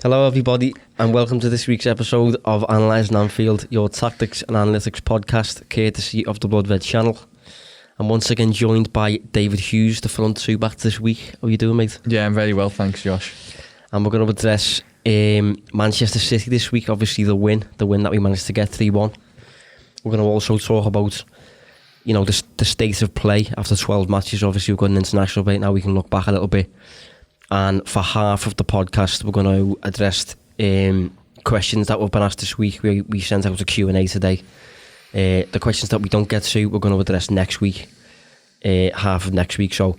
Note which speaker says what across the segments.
Speaker 1: Hello everybody and welcome to this week's episode of Analysing Anfield, your tactics and analytics podcast courtesy of the Blood Red channel. I'm once again joined by David Hughes, the front two back this week. How are you doing, mate?
Speaker 2: Yeah, I'm very well, thanks, Josh.
Speaker 1: And we're going to address Manchester City this week, obviously the win that we managed to get 3-1. We're going to also talk about, you know, the state of play after 12 matches. Obviously we've got an international break now, we can look back a little bit. And for half of the podcast, we're going to address questions that we've been asked this week. We sent out a Q&A today. The questions that we don't get to, we're going to address next week, half of next week. So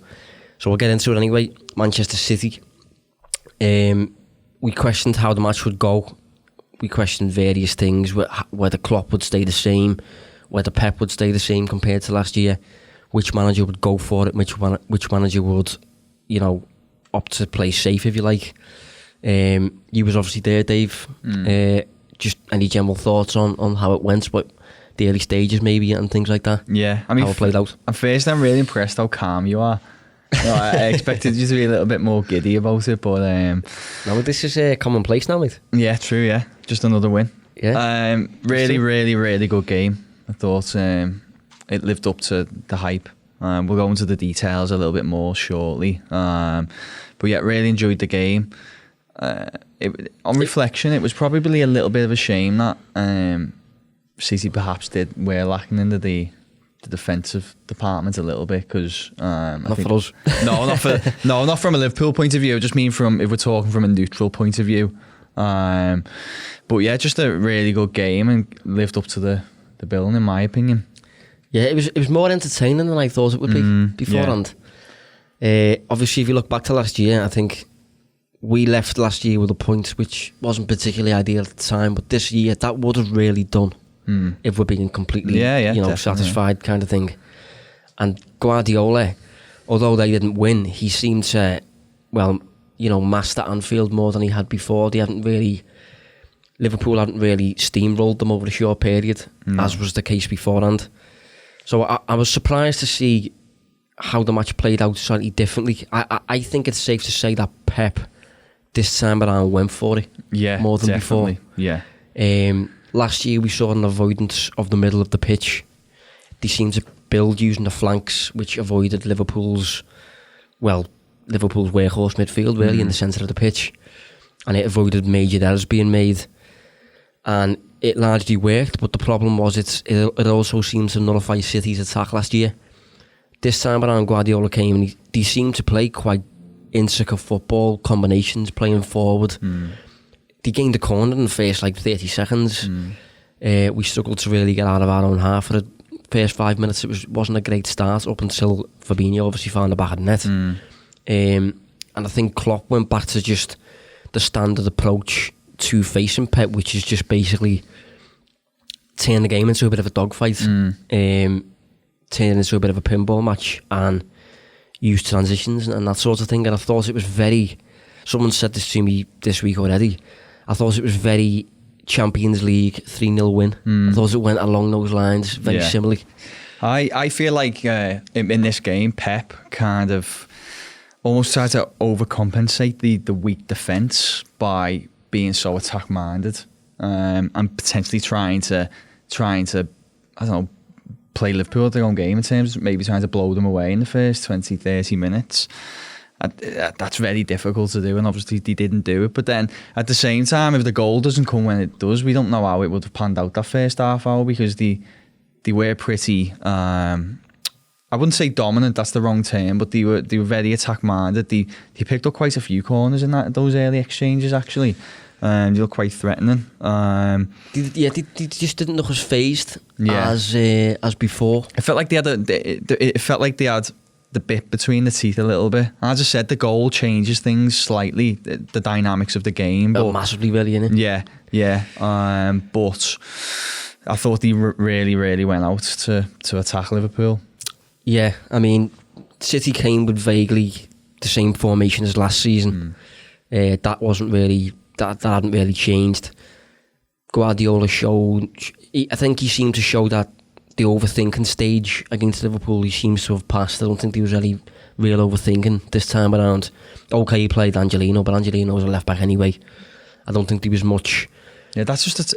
Speaker 1: we'll get into it anyway. Manchester City. We questioned how the match would go. We questioned various things, whether Klopp would stay the same, whether Pep would stay the same compared to last year, which manager would go for it, which manager would, you know, opt to play safe, if you like. You was obviously there, Dave. Just any general thoughts on how it went, but the early stages maybe and things like that?
Speaker 2: Yeah, I mean,
Speaker 1: how it played out.
Speaker 2: At first, I'm really impressed how calm you are. I expected you to be a little bit more giddy about it, but
Speaker 1: no, this is commonplace now, mate.
Speaker 2: Yeah, true. Yeah, just another win.
Speaker 1: Yeah.
Speaker 2: Really good game. I thought it lived up to the hype. We'll go into the details a little bit more shortly. But yeah, really enjoyed the game. On reflection, it was probably a little bit of a shame that City perhaps were lacking in the defensive department a little bit, because
Speaker 1: not for us.
Speaker 2: not from a Liverpool point of view. I just mean if we're talking from a neutral point of view. But yeah, just a really good game and lived up to the billing, in my opinion.
Speaker 1: Yeah, it was more entertaining than I thought it would be beforehand. Yeah. Obviously, if you look back to last year, I think we left last year with a point which wasn't particularly ideal at the time, but this year that would have really done if we're being completely satisfied kind of thing. And Guardiola, although they didn't win, he seemed to, master Anfield more than he had before. Liverpool hadn't really steamrolled them over a short period, as was the case beforehand. So I was surprised to see how the match played out slightly differently. I think it's safe to say that Pep this time around went for it more than
Speaker 2: definitely.
Speaker 1: before.
Speaker 2: Yeah.
Speaker 1: Last year we saw an avoidance of the middle of the pitch. They seemed to build using the flanks, which avoided Liverpool's workhorse midfield, really, in the centre of the pitch. And it avoided major errors being made. And it largely worked, but the problem was it also seemed to nullify City's attack last year. This time around, Guardiola came and he seemed to play quite intricate football, combinations, playing forward. They gained the corner in the first 30 seconds. We struggled to really get out of our own half for the first 5 minutes. It wasn't a great start up until Fabinho obviously found the back of the net. And I think Klopp went back to just the standard approach to facing Pep, which is just basically turn the game into a bit of a dogfight, turn it into a bit of a pinball match and use transitions and that sort of thing. And I thought it was someone said this to me this week already, I thought it was very Champions League 3-0 win. I thought it went along those lines, very similarly.
Speaker 2: I feel like in this game, Pep kind of almost tried to overcompensate the weak defence by being so attack minded, and potentially trying to I don't know, play Liverpool at their own game in terms of maybe trying to blow them away in the first 20-30 minutes. That's very difficult to do, and obviously they didn't do it. But then at the same time, if the goal doesn't come when it does, we don't know how it would have panned out that first half hour, because they were pretty I wouldn't say dominant, that's the wrong term, but they were very attack minded. They picked up quite a few corners in those early exchanges actually. They look quite threatening.
Speaker 1: They just didn't look as phased as before.
Speaker 2: It felt like they had the bit between the teeth a little bit. As I said, the goal changes things slightly, the dynamics of the game.
Speaker 1: But massively, really, innit?
Speaker 2: Yeah. But I thought they really went out to attack Liverpool.
Speaker 1: Yeah, I mean, City came with vaguely the same formation as last season. That hadn't really changed. Guardiola I think he seemed to show that the overthinking stage against Liverpool, he seems to have passed. I don't think there was any real overthinking this time around. Okay, he played Angelino, but Angelino was a left back anyway. I don't think there was much.
Speaker 2: Yeah, that's just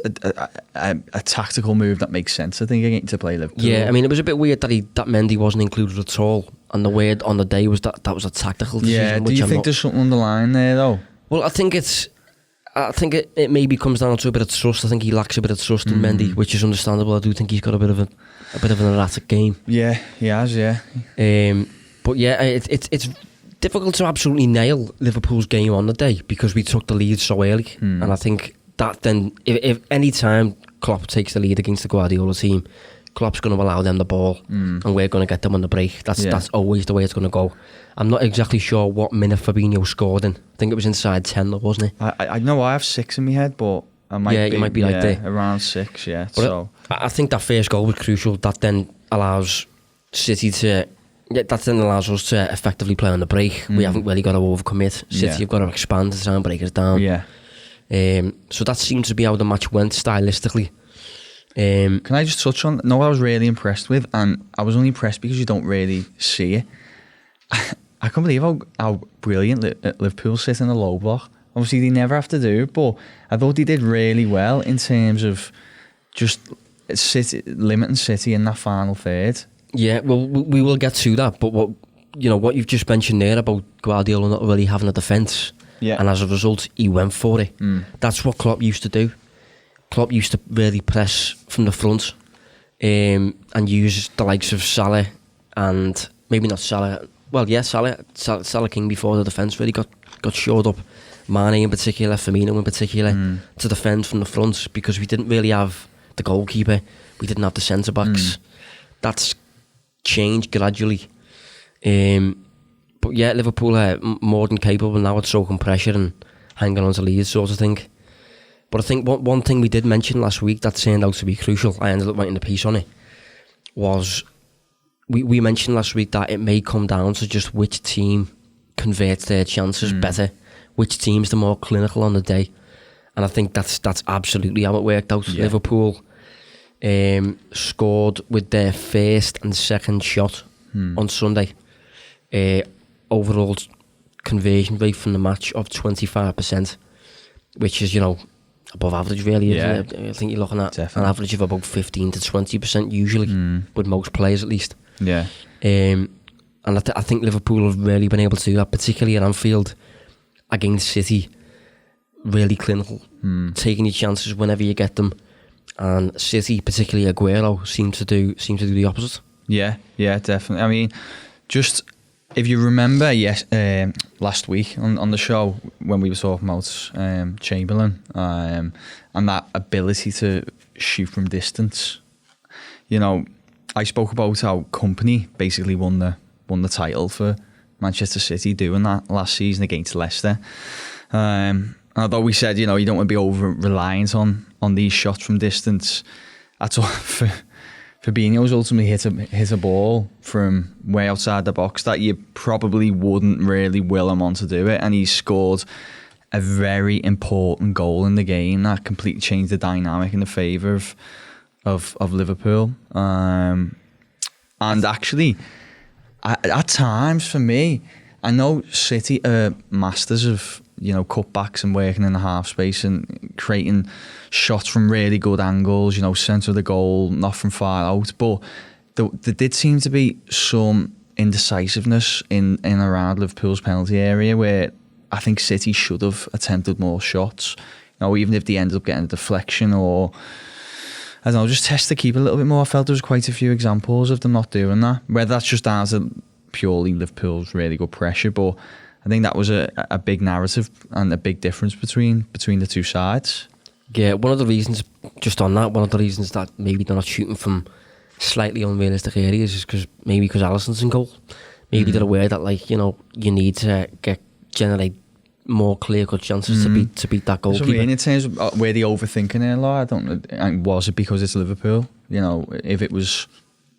Speaker 2: a tactical move that makes sense, I think, to play Liverpool.
Speaker 1: Yeah, I mean, it was a bit weird that Mendy wasn't included at all, and the word on the day was that was a tactical decision.
Speaker 2: Yeah, do you think there's something underlying there, though?
Speaker 1: Well, I think it maybe comes down to a bit of trust. I think he lacks a bit of trust in Mendy, which is understandable. I do think he's got a bit of an erratic game.
Speaker 2: Yeah, he has, yeah.
Speaker 1: But yeah, it's difficult to absolutely nail Liverpool's game on the day because we took the lead so early, and I think that then, if any time Klopp takes the lead against the Guardiola team, Klopp's going to allow them the ball, and we're going to get them on the break. That's always the way it's going to go. I'm not exactly sure what minute Fabinho scored in. I think it was inside 10, though, wasn't it?
Speaker 2: I know I have 6 in my head, but I might
Speaker 1: you might be like there.
Speaker 2: Around 6, yeah.
Speaker 1: But
Speaker 2: so
Speaker 1: I think that first goal was crucial. That then allows City to... Yeah, that then allows us to effectively play on the break. We haven't really got to overcommit. City have got to expand to try and break us down.
Speaker 2: Yeah.
Speaker 1: So that seems to be how the match went stylistically.
Speaker 2: Can I just touch on... No, I was really impressed with, and I was only impressed because you don't really see it. I can't believe how brilliant Liverpool sit in the low block. Obviously, they never have to do it, but I thought they did really well in terms of just limiting City in that final third. Yeah,
Speaker 1: well, we will get to that, but what you've just mentioned there about Guardiola not really having a defence, and as a result, he went for it. That's what Klopp used to do. Klopp used to really press from the front and use the likes of Salah and maybe not Salah. Well, yeah, Salah King before the defence really got shored up. Mane in particular, Firmino in particular, to defend from the front because we didn't really have the goalkeeper. We didn't have the centre-backs. That's changed gradually. But yeah, Liverpool are more than capable now at soaking pressure and hanging on to leads sort of thing. But I think one thing we did mention last week that turned out to be crucial, I ended up writing a piece on it, was we mentioned last week that it may come down to just which team converts their chances better, which team's the more clinical on the day. And I think that's absolutely how it worked out. Yeah. Liverpool scored with their first and second shot on Sunday. Overall conversion rate from the match of 25%, which is, above average really. Yeah. I think you're looking at an average of about 15 to 20% usually, with most players at least.
Speaker 2: Yeah.
Speaker 1: And I think Liverpool have really been able to do that, particularly at Anfield against City. Really clinical, taking your chances whenever you get them. And City, particularly Aguero, seem to do the opposite.
Speaker 2: Yeah, definitely. I mean, just if you remember, last week on the show when we were talking about Chamberlain and that ability to shoot from distance, I spoke about how Company basically won the title for Manchester City doing that last season against Leicester. Although we said, you don't want to be over reliant on these shots from distance, that's all. Fabinho's ultimately hit a ball from way outside the box that you probably wouldn't really will him on to do it, and he scored a very important goal in the game that completely changed the dynamic in the favour of Liverpool. And actually, at times for me, I know City are masters of cutbacks and working in the half space and creating shots from really good angles, centre of the goal, not from far out. But there did seem to be some indecisiveness in around Liverpool's penalty area where I think City should have attempted more shots. Even if they ended up getting a deflection or, I don't know, just test the keeper a little bit more. I felt there was quite a few examples of them not doing that. Whether that's just down to purely Liverpool's really good pressure, but I think that was a big narrative and a big difference between the two sides.
Speaker 1: Yeah, one of the reasons that maybe they're not shooting from slightly unrealistic areas is because Alisson's in goal. Maybe they're aware that you need to generate more clear-cut chances to beat that goalkeeper.
Speaker 2: So in terms of where they overthinking it a lot, I don't know. Was it because it's Liverpool? If it was,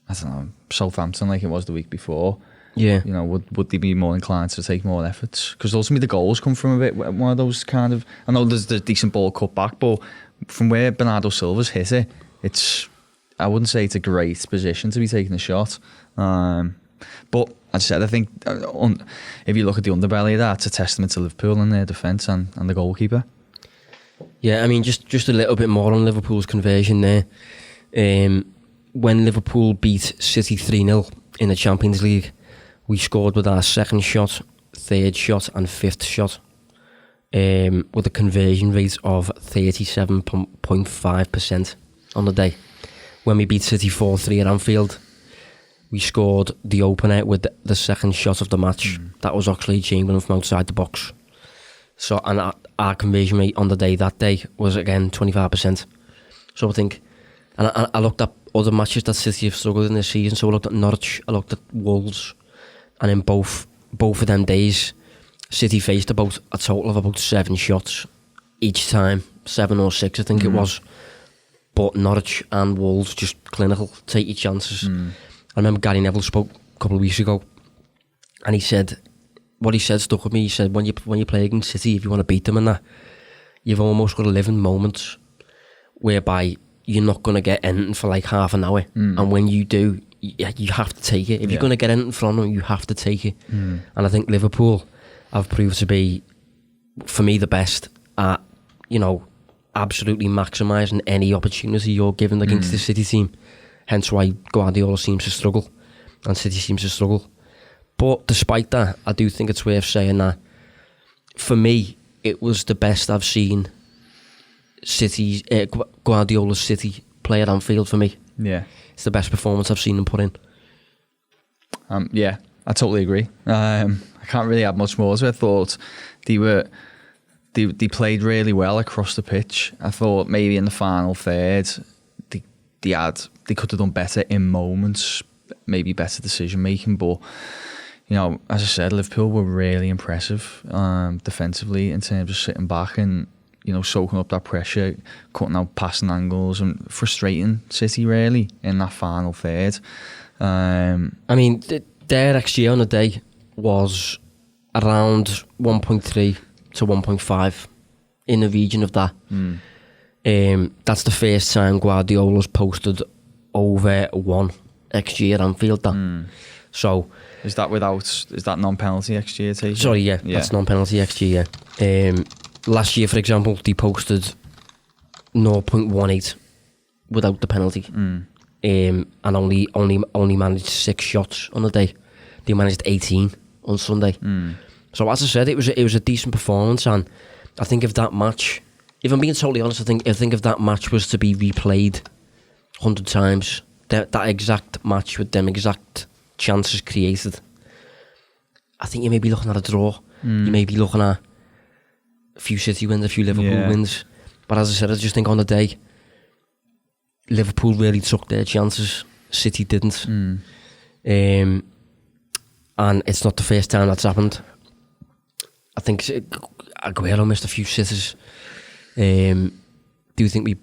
Speaker 2: I don't know, Southampton like it was the week before.
Speaker 1: Yeah,
Speaker 2: would they be more inclined to take more efforts? Because ultimately the goals come from a bit one of those kind of. I know there's the decent ball cut back, but from where Bernardo Silva's hit it, I wouldn't say it's a great position to be taking a shot. But as I said, I think if you look at the underbelly of that, it's a testament to Liverpool and their defence and the goalkeeper.
Speaker 1: Yeah, I mean, just a little bit more on Liverpool's conversion there. When Liverpool beat City 3-0 in the Champions League, we scored with our second shot, third shot and fifth shot, with a conversion rate of 37.5% on the day. When we beat City 4-3 at Anfield, we scored the opener with the second shot of the match. That was Oxlade-Chamberlain from outside the box. So, and our conversion rate on the day that day was again 25%. So I think, and I looked at other matches that City have struggled in this season. So I looked at Norwich, I looked at Wolves, and in both of them days, City faced about a total of about 7 shots each time, 7 or 6 I think it was. But Norwich and Wolves just clinical, take your chances. I remember Gary Neville spoke a couple of weeks ago, and he said, what he said stuck with me. He said, when you play against City, if you want to beat them and that, you've almost got to live in moments whereby you're not going to get anything for like half an hour. And when you do, you have to take it. If you're going to get anything from them, you have to take it. And I think Liverpool have proved to be, for me, the best at, absolutely maximising any opportunity you're given against the City team. Hence why Guardiola seems to struggle and City seems to struggle. But despite that, I do think it's worth saying that for me, it was the best I've seen Guardiola's City play at Anfield for me. Yeah. It's the best performance I've seen them put in.
Speaker 2: Yeah, I totally agree. I can't really add much more to it. I thought they played really well across the pitch. I thought maybe in the final third, they could have done better in moments, maybe better decision making, but as I said, Liverpool were really impressive defensively in terms of sitting back and soaking up that pressure, cutting out passing angles and frustrating City really in that final third.
Speaker 1: I mean, their XG on the day was around 1.3 to 1.5, in the region of that. That's the first time Guardiola's posted over 1 XG at Anfield. So
Speaker 2: is that non-penalty XG?
Speaker 1: Sorry, yeah, that's non-penalty XG. Last year, for example, they posted 0.18 without the penalty, and only managed 6 shots on the day. They managed 18 on Sunday. So as I said, it was a decent performance, and I think if that match, if I'm being totally honest, I think if that match was to be replayed 100 times, that exact match with them exact chances created, I think you may be looking at a draw. You may be looking at a few City wins, a few Liverpool wins. But as I said, I just think on the day, Liverpool really took their chances. City didn't. And it's not the first time that's happened. I think Aguero missed a few sitters. Do you think we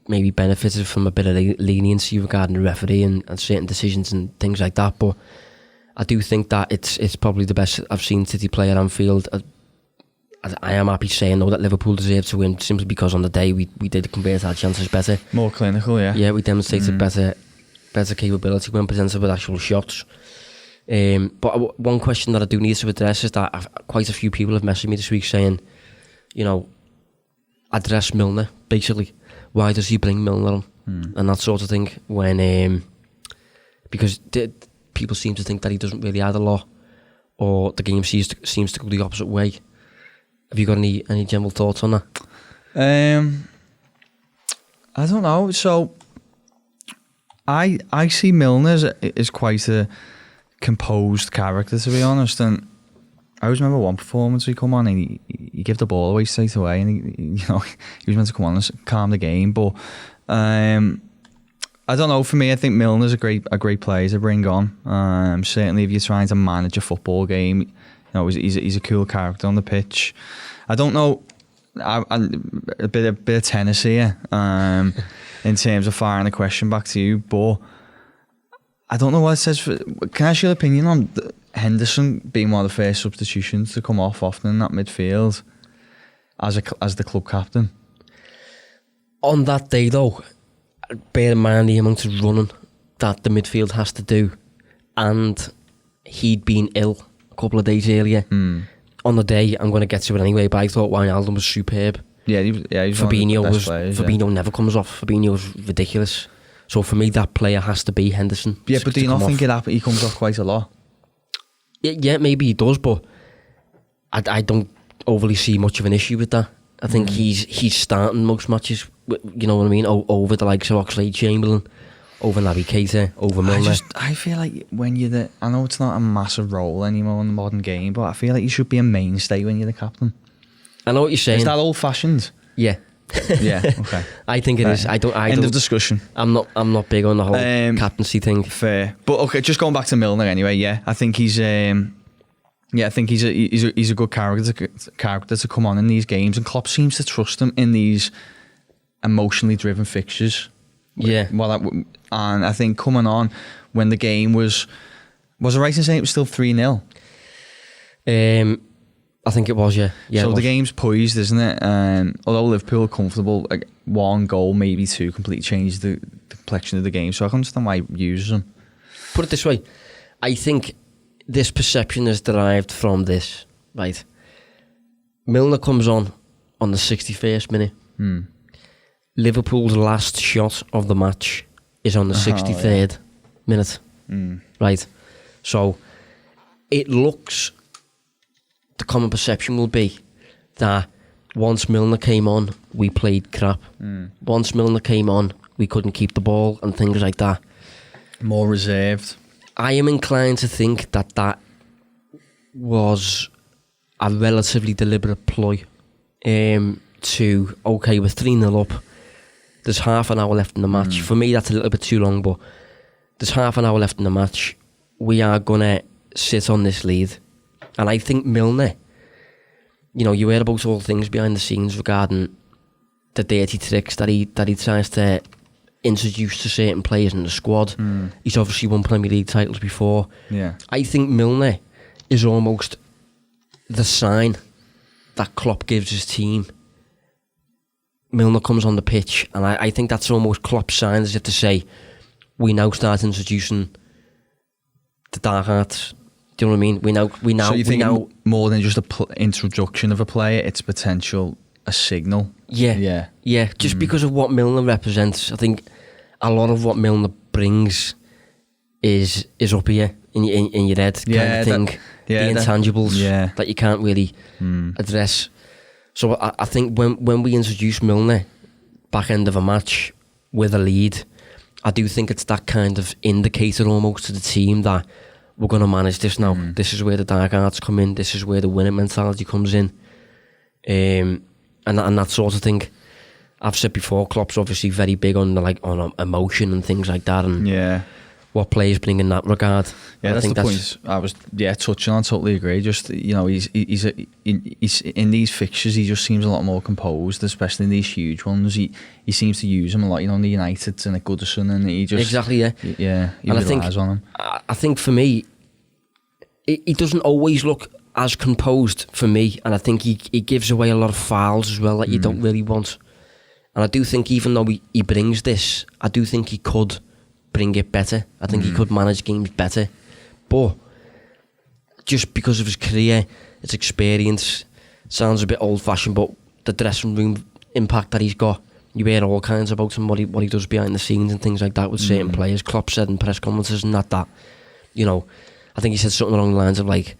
Speaker 1: maybe benefited from a bit of leniency regarding the referee and certain decisions and things like that? But I do think that it's probably the best I've seen City play at Anfield. I am happy saying though that Liverpool deserved to win simply because on the day we did convert our chances better.
Speaker 2: More clinical, yeah.
Speaker 1: Yeah, we demonstrated better capability when presented with actual shots. But one question that I do need to address is that quite a few people have messaged me this week saying, address Milner, basically. Why does he bring Milner on? And that sort of thing. Because people seem to think that he doesn't really add a lot, or the game seems to go the opposite way. Have you got any general thoughts on that?
Speaker 2: I don't know. So I see Milner as quite a composed character, to be honest. And I always remember one performance he come on and he gave the ball away straight away, and he was meant to come on and calm the game. But I don't know. For me, I think Milner's a great player to bring on. Certainly, if you're trying to manage a football game, he's a cool character on the pitch. I don't know. A bit of tennis here in terms of firing a question back to you, but I don't know what it says. Can I ask your opinion on Henderson being one of the first substitutions to come off often in that midfield as the club captain?
Speaker 1: On that day, though, bear in mind the amount of running that the midfield has to do, and he'd been ill a couple of days earlier. On the day, I'm going to get to it anyway, but I thought Wijnaldum was superb.
Speaker 2: Yeah, he's
Speaker 1: Fabinho
Speaker 2: one of the best players,
Speaker 1: Fabinho never comes off. Fabinho's ridiculous. So for me, that player has to be Henderson.
Speaker 2: Yeah, but do you not think he comes off quite a lot?
Speaker 1: Yeah, maybe he does, but I don't overly see much of an issue with that. I think he's starting most matches, you know what I mean, over the likes of Oxlade-Chamberlain, over Naby Keita, over Milner.
Speaker 2: I feel like when you're I know it's not a massive role anymore in the modern game, but I feel like you should be a mainstay when you're the captain.
Speaker 1: I know what you're saying.
Speaker 2: Is that old-fashioned?
Speaker 1: Yeah.
Speaker 2: Yeah, okay.
Speaker 1: I think it is.
Speaker 2: End of discussion.
Speaker 1: I'm not big on the whole captaincy thing.
Speaker 2: Fair. But okay, just going back to Milner anyway, yeah. I think he's I think he's a good character to come on in these games, and Klopp seems to trust him in these emotionally driven fixtures.
Speaker 1: Yeah.
Speaker 2: And I think coming on when the game was it right in saying it was still 3-0?
Speaker 1: I think it was, yeah.
Speaker 2: So the game's poised, isn't it? Although Liverpool are comfortable, like one goal, maybe two, completely changed the complexion of the game. So I can understand why he uses them.
Speaker 1: Put it this way, I think this perception is derived from this, right? Milner comes on the 61st minute. Liverpool's last shot of the match is on the 63rd minute. Right? So it looks... The common perception will be that once Milner came on, we played crap. Once Milner came on, we couldn't keep the ball and things like that.
Speaker 2: More reserved. I
Speaker 1: am inclined to think that was a relatively deliberate ploy to, okay, we're 3-0 up. There's half an hour left in the match. For me, that's a little bit too long, but there's half an hour left in the match. We are going to sit on this lead. And I think Milner, you know, you hear about all things behind the scenes regarding the dirty tricks that he tries to introduce to certain players in the squad. He's obviously won Premier League titles before. Yeah, I think Milner is almost the sign that Klopp gives his team. Milner comes on the pitch, and I think that's almost Klopp's sign, as if to say, we now start introducing the dark arts. Do you know what I mean? So you think more than just an introduction of a player, it's potential a signal? Yeah. Just because of what Milner represents, I think a lot of what Milner brings is up here in your head, kind of thing. The intangibles that you can't really address. So I think when we introduce Milner back end of a match with a lead, I do think it's that kind of indicator almost to the team that we're going to manage this now. This is where the dark arts come in. This is where the winning mentality comes in. And that sort of thing. I've said before, Klopp's obviously very big on on emotion and things like that, and what players bring in that regard.
Speaker 2: Yeah, that's the point I was touching on. Totally agree. Just, you know, he's in these fixtures, he just seems a lot more composed, especially in these huge ones. He seems to use them a lot, you know, in the Uniteds and at Goodison, and he just
Speaker 1: exactly he
Speaker 2: relies on them.
Speaker 1: I think for me, he doesn't always look as composed for me, and I think he gives away a lot of fouls as well that you don't really want. And I do think even though he brings this, I do think he could bring it better. I think he could manage games better. But just because of his career, his experience, sounds a bit old-fashioned, but the dressing room impact that he's got, you hear all kinds about him, what he does behind the scenes and things like that with certain players. Klopp said in press conferences and that, you know, I think he said something along the lines of like,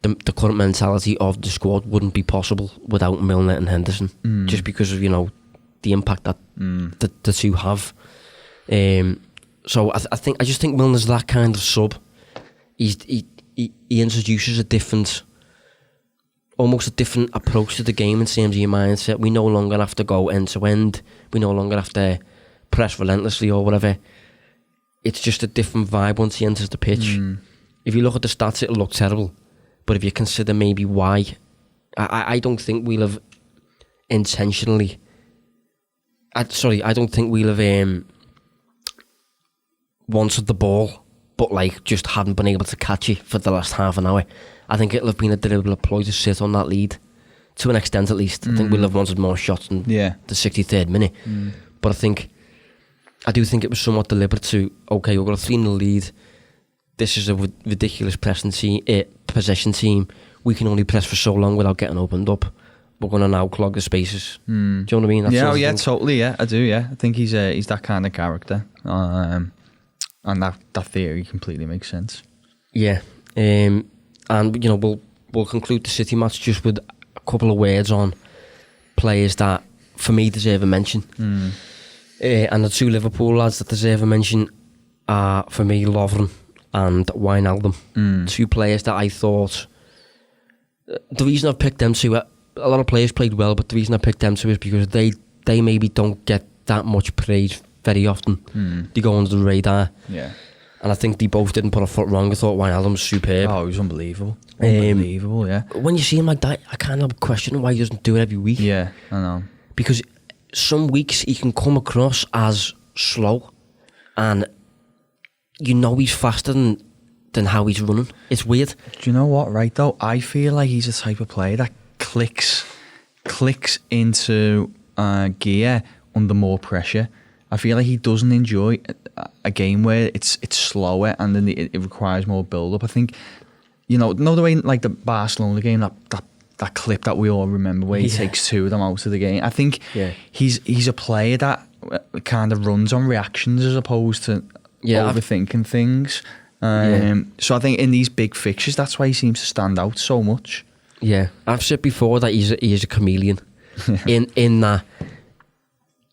Speaker 1: the current mentality of the squad wouldn't be possible without Milner and Henderson, just because of, you know, the impact that the two have. So I just think Milner's that kind of sub. He introduces almost a different approach to the game in terms of your mindset. We no longer have to go end to end. We no longer have to press relentlessly or whatever. It's just a different vibe once he enters the pitch. If you look at the stats, it'll look terrible. But if you consider maybe why, I don't think we'll have intentionally... I don't think we'll have wanted the ball, but like just haven't been able to catch it for the last half an hour. I think it'll have been a deliberate ploy to sit on that lead, to an extent at least. I think we'll have wanted more shots in the 63rd minute. But I do think it was somewhat deliberate to, okay, we've got a 3-0 lead. This is a ridiculous possession team. We can only press for so long without getting opened up. we're going to now clog the spaces. Do you know what I mean?
Speaker 2: Yeah, totally. Yeah, I do. Yeah, I think he's that kind of character, and that theory completely makes sense.
Speaker 1: Yeah, and we'll conclude the City match just with a couple of words on players that for me deserve a mention. And the two Liverpool lads that deserve a mention are for me Lovren and Wijnaldum. Two players that I thought. The reason I've picked them two, a lot of players played well, but the reason I picked them two is because they maybe don't get that much praise very often. They go under the radar.
Speaker 2: Yeah.
Speaker 1: And I think they both didn't put a foot wrong. I thought Wijnaldum was superb.
Speaker 2: Oh, he was unbelievable. Unbelievable, yeah.
Speaker 1: When you see him like that, I can't help questioning why he doesn't do it every week.
Speaker 2: Yeah, I know.
Speaker 1: Because some weeks he can come across as slow, and he's faster than how he's running. It's weird.
Speaker 2: Do you know what, right though? I feel like he's a type of player that clicks into gear under more pressure. I feel like he doesn't enjoy a game where it's slower and then it requires more build-up. I think, the way like the Barcelona game, that clip that we all remember where he takes two of them out of the game. I think he's a player that kind of runs on reactions as opposed to overthinking things. So I think in these big fixtures, that's why he seems to stand out so much.
Speaker 1: Yeah, I've said before that he is a chameleon. in that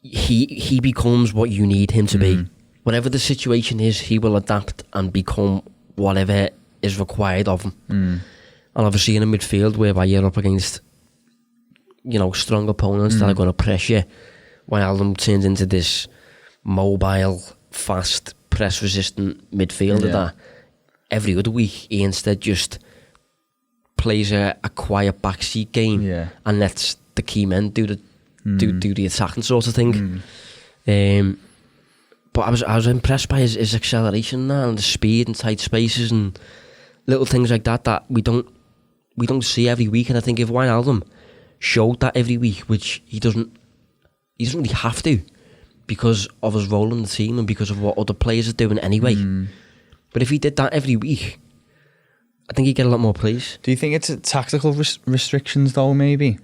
Speaker 1: he becomes what you need him to be. Whatever the situation is, he will adapt and become whatever is required of him. And obviously in a midfield whereby you're up against strong opponents that are going to press you, Wijnaldum turns into this mobile, fast, press resistant midfielder that every other week he instead just plays a quiet backseat game and lets the key men do the attacking sort of thing. But I was impressed by his acceleration and the speed and tight spaces and little things like that we don't see every week. And I think if Wijnaldum showed that every week, which he doesn't really have to because of his role in the team and because of what other players are doing anyway. But if he did that every week, I think he'd get a lot more praise.
Speaker 2: Do you think it's tactical restrictions though, maybe?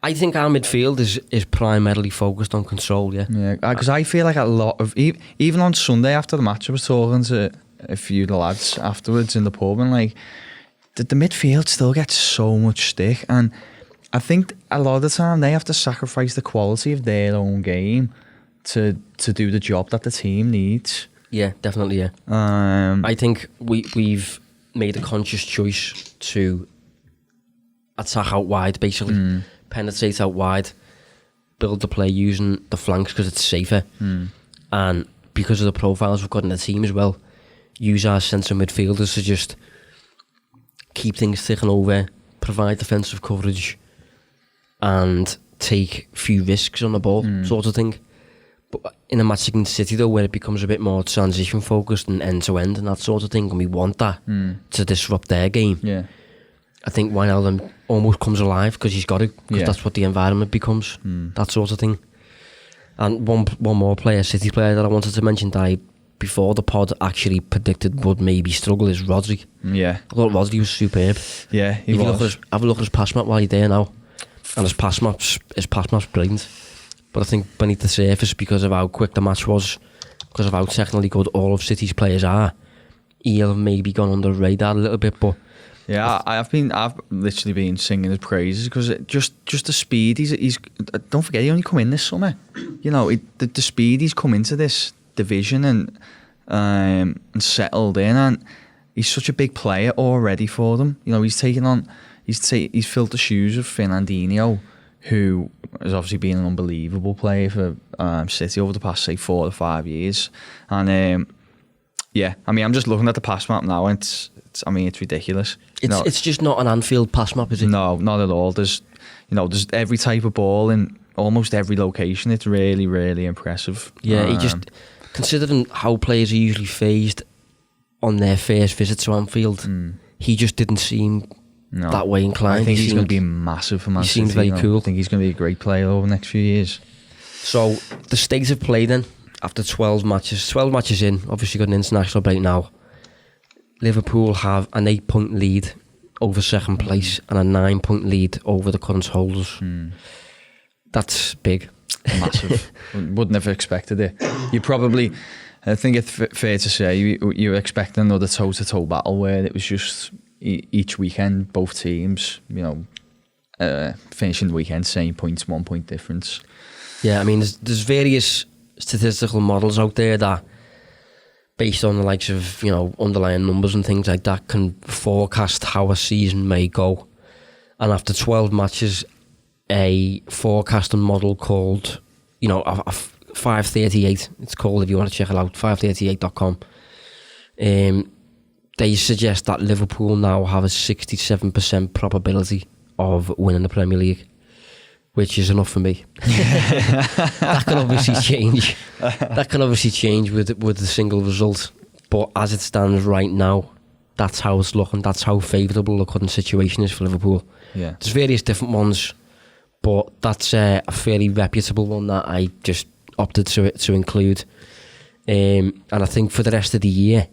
Speaker 1: I think our midfield is primarily focused on control,
Speaker 2: Yeah, because I feel like a lot of... Even on Sunday after the match, I was talking to a few of the lads afterwards in the pub, and like, the midfield still gets so much stick, and I think a lot of the time they have to sacrifice the quality of their own game to do the job that the team needs.
Speaker 1: Yeah, definitely, yeah. I think we've made a conscious choice to attack out wide, basically. Penetrate out wide, build the play using the flanks because it's safer, and because of the profiles we've got in the team as well, use our centre midfielders to just keep things ticking over, provide defensive coverage, and take few risks on the ball, sort of thing. But in a match against City though, where it becomes a bit more transition focused and end to end and that sort of thing, and we want that to disrupt their game.
Speaker 2: Yeah.
Speaker 1: I think Wijnaldum almost comes alive because he's got to, because that's what the environment becomes, that sort of thing. And one more player, City player that I wanted to mention that I, before the pod, actually predicted would maybe struggle is Rodri.
Speaker 2: Yeah.
Speaker 1: I thought Rodri was superb.
Speaker 2: Yeah, he was.
Speaker 1: Have a look at his pass map while you're there now. And his pass map's brilliant. But I think beneath the surface, because of how quick the match was, because of how technically good all of City's players are, he'll have maybe gone under the radar a little bit, but...
Speaker 2: Yeah, I've literally been singing his praises because just the speed he's don't forget he only come in this summer. The speed he's come into this division and settled in, and he's such a big player already for them. He's filled the shoes of Fernandinho, who has obviously been an unbelievable player for City over the past 4 or 5 years, and I'm just looking at the pass map now, and it's ridiculous.
Speaker 1: It's just not an Anfield pass map, is it?
Speaker 2: No, not at all. There's every type of ball in almost every location. It's really, really impressive.
Speaker 1: Yeah, he just, considering how players are usually phased on their first visit to Anfield, he just didn't seem that way inclined.
Speaker 2: I think he's going to be massive for Man City.
Speaker 1: He seems very cool.
Speaker 2: I think he's going to be a great player over the next few years.
Speaker 1: So, the state of play then, after 12 matches. 12 matches in, obviously got an international break now. Liverpool have an 8-point lead over second place and a 9-point lead over the current holders. That's big.
Speaker 2: Massive. Would never expected it. You probably, I think it's fair to say, you were expecting another toe-to-toe battle where it was just each weekend, both teams, finishing the weekend, same points, 1 point difference.
Speaker 1: Yeah, I mean, there's various statistical models out there that, based on the likes of, underlying numbers and things like that, can forecast how a season may go. And after 12 matches, a forecasting model called, a 538, it's called, if you want to check it out, 538.com. They suggest that Liverpool now have a 67% probability of winning the Premier League, which is enough for me. That can obviously change. That can obviously change with the single result. But as it stands right now, that's how it's looking. That's how favourable the current situation is for Liverpool.
Speaker 2: Yeah.
Speaker 1: There's various different ones, but that's a fairly reputable one that I just opted to include. And I think for the rest of the year,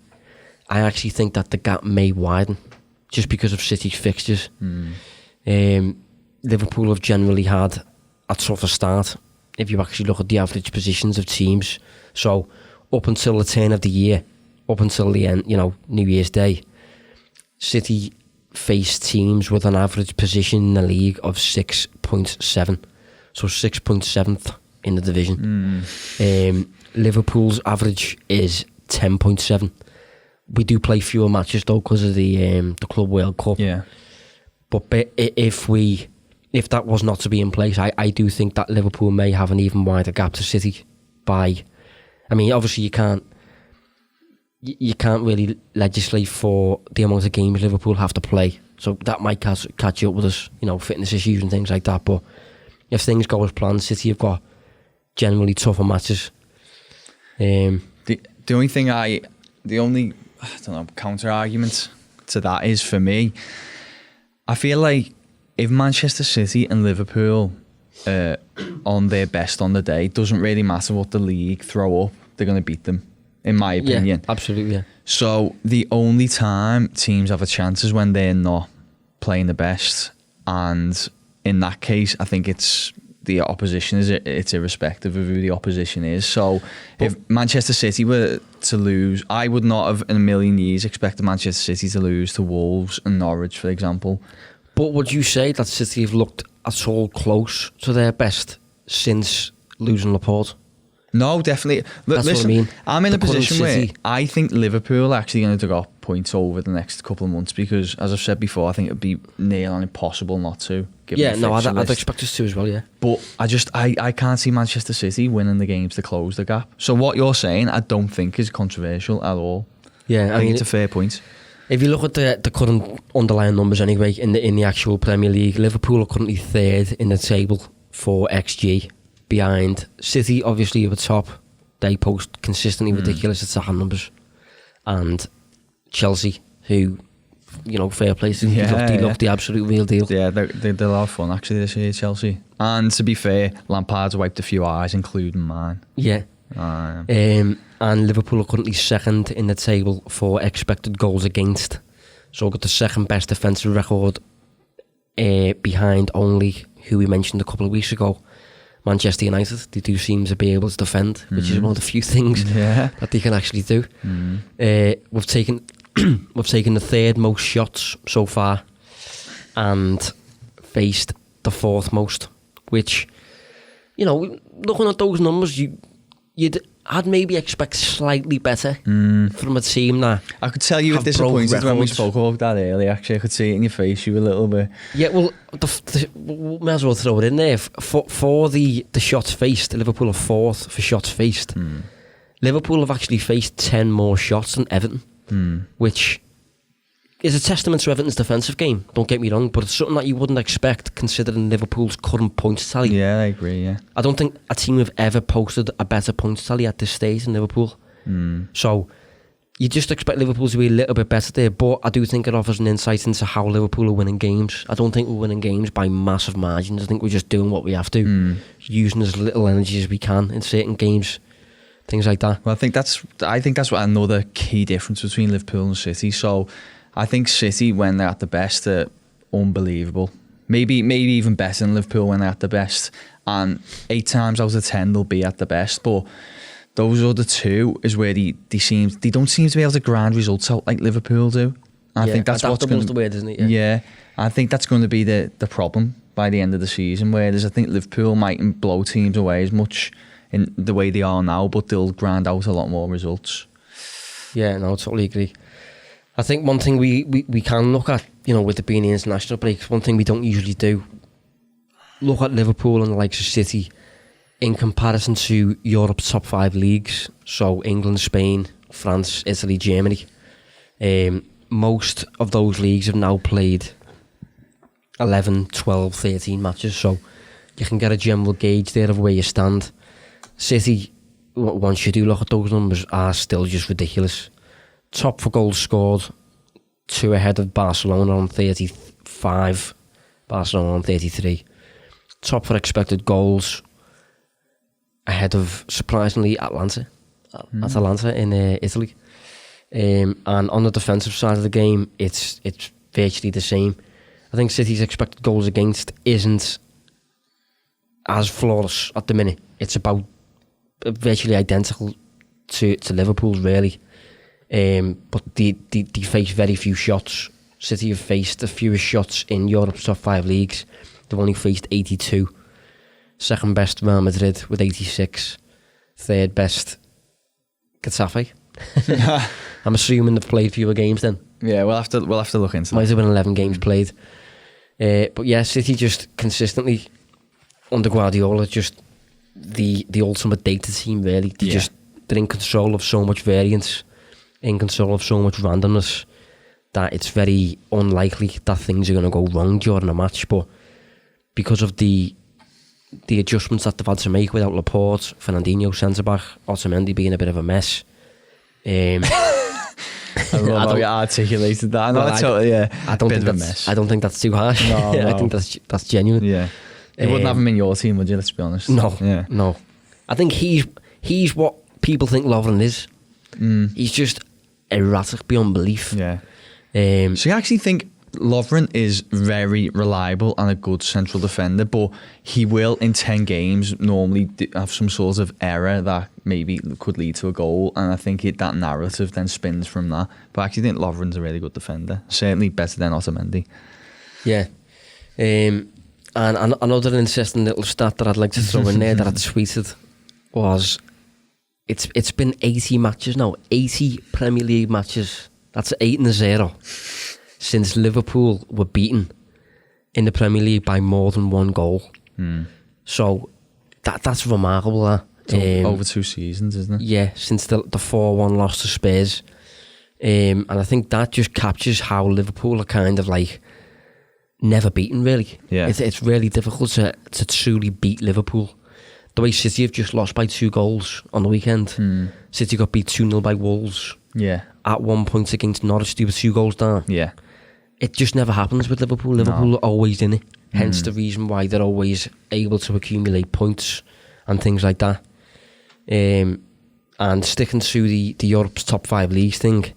Speaker 1: I actually think that the gap may widen just because of City's fixtures. Liverpool have generally had a tougher start if you actually look at the average positions of teams. So up until the turn of the year, up until the end, New Year's Day, City faced teams with an average position in the league of 6.7. So 6.7th in the division. Liverpool's average is 10.7. We do play fewer matches though because of the Club World Cup.
Speaker 2: Yeah.
Speaker 1: But if that was not to be in place, I do think that Liverpool may have an even wider gap to City by... I mean, obviously you can't really legislate for the amount of games Liverpool have to play. So that might catch up with us, fitness issues and things like that. But if things go as planned, City have got generally tougher matches.
Speaker 2: The only counter argument to that is, for me, I feel like if Manchester City and Liverpool on their best on the day, doesn't really matter what the league throw up, they're going to beat them, in my opinion.
Speaker 1: Yeah, absolutely, yeah.
Speaker 2: So the only time teams have a chance is when they're not playing the best, and in that case, I think it's the opposition, it's irrespective of who the opposition is. So if Manchester City were to lose, I would not have in a million years expected Manchester City to lose to Wolves and Norwich, for example.
Speaker 1: But would you say that City have looked at all close to their best since losing Laporte?
Speaker 2: No, definitely.
Speaker 1: That's
Speaker 2: Listen,
Speaker 1: what I mean.
Speaker 2: I'm in a position where
Speaker 1: City,
Speaker 2: I think Liverpool are actually going to drop points over the next couple of months because, as I've said before, I think it'd be near on impossible not to.
Speaker 1: Yeah, no, I'd expect us to as well, yeah.
Speaker 2: But I can't see Manchester City winning the games to close the gap. So what you're saying, I don't think is controversial at all.
Speaker 1: Yeah,
Speaker 2: I think it's a fair point.
Speaker 1: If you look at the current underlying numbers anyway, in the actual Premier League, Liverpool are currently third in the table for XG, behind City, obviously at the top. They post consistently ridiculous attacking numbers. And Chelsea, who, fair play to them, they look the absolute real deal.
Speaker 2: Yeah, they're a lot of fun actually this year, Chelsea. And to be fair, Lampard's wiped a few eyes, including mine.
Speaker 1: Yeah. And Liverpool are currently second in the table for expected goals against. So got the second best defensive record behind only who we mentioned a couple of weeks ago, Manchester United. They do seem to be able to defend, which is one of the few things that they can actually do. We've taken the third most shots so far and faced the fourth most, which, looking at those numbers, I'd maybe expect slightly better from a team that
Speaker 2: I could tell you were disappointed when we spoke about that earlier. Actually, I could see it in your face. You were a little bit.
Speaker 1: Yeah, well, may as well throw it in there. For the shots faced, Liverpool are fourth for shots faced. Liverpool have actually faced 10 more shots than Everton, which is a testament to Everton's defensive game. Don't get me wrong, but it's something that you wouldn't expect considering Liverpool's current points tally.
Speaker 2: Yeah, I agree. Yeah,
Speaker 1: I don't think a team have ever posted a better points tally at this stage than Liverpool. So you just expect Liverpool to be a little bit better there, but I do think it offers an insight into how Liverpool are winning games. I don't think we're winning games by massive margins. I think we're just doing what we have to, using as little energy as we can in certain games, things like that.
Speaker 2: Well, I think that's what another key difference between Liverpool and City. So I think City, when they're at the best, are unbelievable. Maybe even better than Liverpool when they're at the best. And 8 times out of 10, they'll be at the best. But those other two is where they don't seem to be able to grind results out like Liverpool do. I think that's what's going to
Speaker 1: the word, isn't it?
Speaker 2: Yeah, I think that's going to be the problem by the end of the season. Whereas I think Liverpool mightn't blow teams away as much in the way they are now, but they'll grind out a lot more results.
Speaker 1: Yeah, no, I totally agree. I think one thing we can look at, you know, with it being the international breaks, one thing we don't usually do, look at Liverpool and the likes of City in comparison to Europe's top 5 leagues. So England, Spain, France, Italy, Germany. Most of those leagues have now played 11, 12, 13 matches, so you can get a general gauge there of where you stand. City, once you do look at those numbers, are still just ridiculous. Top for goals scored, 2 ahead of Barcelona on 35, Barcelona on 33. Top for expected goals, ahead of, surprisingly, Atalanta in Italy. And on the defensive side of the game, it's virtually the same. I think City's expected goals against isn't as flawless at the minute. It's about virtually identical to Liverpool's, really. But they face very few shots. City have faced the fewest shots in Europe's top 5 leagues. They've only faced 82. Second best Real Madrid with 86. Third best Getafe. I'm assuming they've played fewer games then.
Speaker 2: Yeah, we'll have to look into that.
Speaker 1: Might have been 11 games played. But yeah, City just consistently under Guardiola, just the ultimate data team, really. They're in control of so much variance, in control of so much randomness, that it's very unlikely that things are going to go wrong during a match. But because of the adjustments that they've had to make without Laporte, Fernandinho centre-back, Otamendi being a bit of a mess. I
Speaker 2: love how you articulated that. I don't
Speaker 1: think that's too harsh.
Speaker 2: No.
Speaker 1: I think that's genuine.
Speaker 2: Yeah. You wouldn't have him in your team, would you? Let's be honest.
Speaker 1: No. I think he's what people think Lovren is. He's just erratic beyond belief.
Speaker 2: Yeah. So you actually think Lovren is very reliable and a good central defender, but he will in 10 games normally have some sort of error that maybe could lead to a goal, and I think that narrative then spins from that. But I actually think Lovren's a really good defender, certainly better than Otamendi.
Speaker 1: Yeah. And another interesting little stat that I'd like to throw in there that I'd tweeted was it's been 80 matches now, 80 Premier League matches. That's 8-0 since Liverpool were beaten in the Premier League by more than 1 goal. So that's remarkable.
Speaker 2: Over 2 seasons, isn't it?
Speaker 1: Yeah, since the 4-1 loss to Spurs. And I think that just captures how Liverpool are kind of like never beaten, really.
Speaker 2: Yeah.
Speaker 1: It's really difficult to truly beat Liverpool. The way City have just lost by 2 goals on the weekend. City got beat 2-0 by Wolves.
Speaker 2: Yeah.
Speaker 1: At 1 point against Norwich, they were 2 goals down.
Speaker 2: Yeah.
Speaker 1: It just never happens with Liverpool. Liverpool are always in it. Hence the reason why they're always able to accumulate points and things like that. And sticking to the Europe's top 5 leagues thing,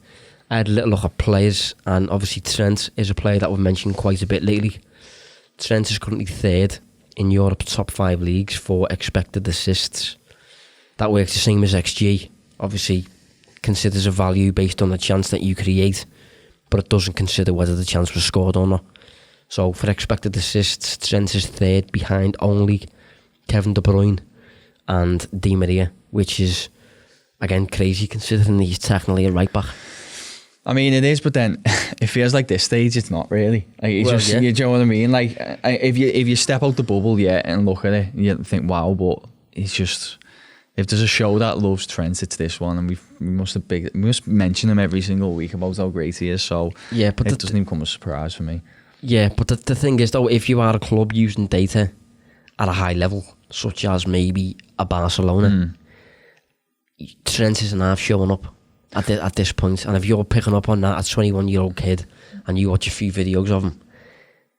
Speaker 1: I had a little look at players, and obviously Trent is a player that we've mentioned quite a bit lately. Trent is currently 3rd in Europe's top 5 leagues for expected assists. That works the same as XG. Obviously, considers a value based on the chance that you create, but it doesn't consider whether the chance was scored or not. So for expected assists, Trent is 3rd behind only Kevin De Bruyne and Di Maria, which is, again, crazy considering he's technically a right back.
Speaker 2: I mean, it is, but then it feels like this stage it's not really. Like, it's you know what I mean? Like, if you step out the bubble, and look at it, you think, wow, but it's just, if there's a show that loves Trent, it's this one, and we must mention him every single week about how great he is. So yeah, but it doesn't even come as a surprise for me. Yeah,
Speaker 1: but the thing is, though, if you are a club using data at a high level, such as maybe a Barcelona, Trent isn't half showing up at this point. And if you're picking up on that as a 21-year-old kid and you watch a few videos of him,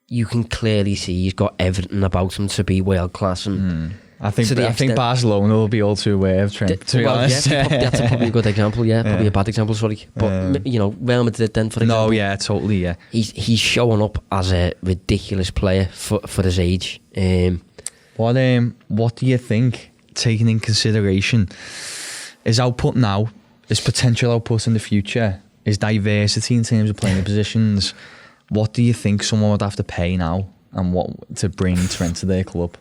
Speaker 1: you can clearly see he's got everything about him to be world class. And
Speaker 2: I think
Speaker 1: to the
Speaker 2: I think
Speaker 1: extent-
Speaker 2: Barcelona will be all too aware of Trent. To be honest,
Speaker 1: that's probably a good example. Yeah, probably a bad example. Sorry, but Real Madrid then, for example.
Speaker 2: no, yeah, totally, yeah.
Speaker 1: He's showing up as a ridiculous player for his age.
Speaker 2: What do you think, taking in consideration his output now, his potential output in the future, his diversity in terms of playing positions? What do you think someone would have to pay now, and what to bring Trent to their club?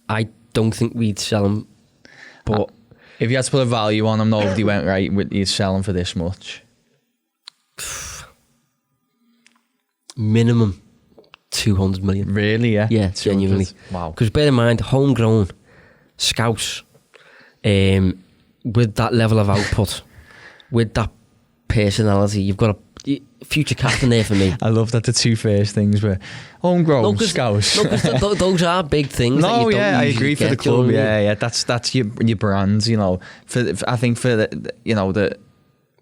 Speaker 1: I don't think we'd sell him, but
Speaker 2: if you had to put a value on him, nobody went right, you'd sell him for this much.
Speaker 1: Minimum 200 million.
Speaker 2: Really? Yeah.
Speaker 1: Yeah, genuinely.
Speaker 2: Wow.
Speaker 1: Because bear in mind, homegrown scouts, with that level of output, with that personality, you've got a future captain there for me.
Speaker 2: I love that the two first things were homegrown scouts.
Speaker 1: Those are big things.
Speaker 2: No,
Speaker 1: that you
Speaker 2: yeah, I agree for the club. Yeah, that's your brand. I think for the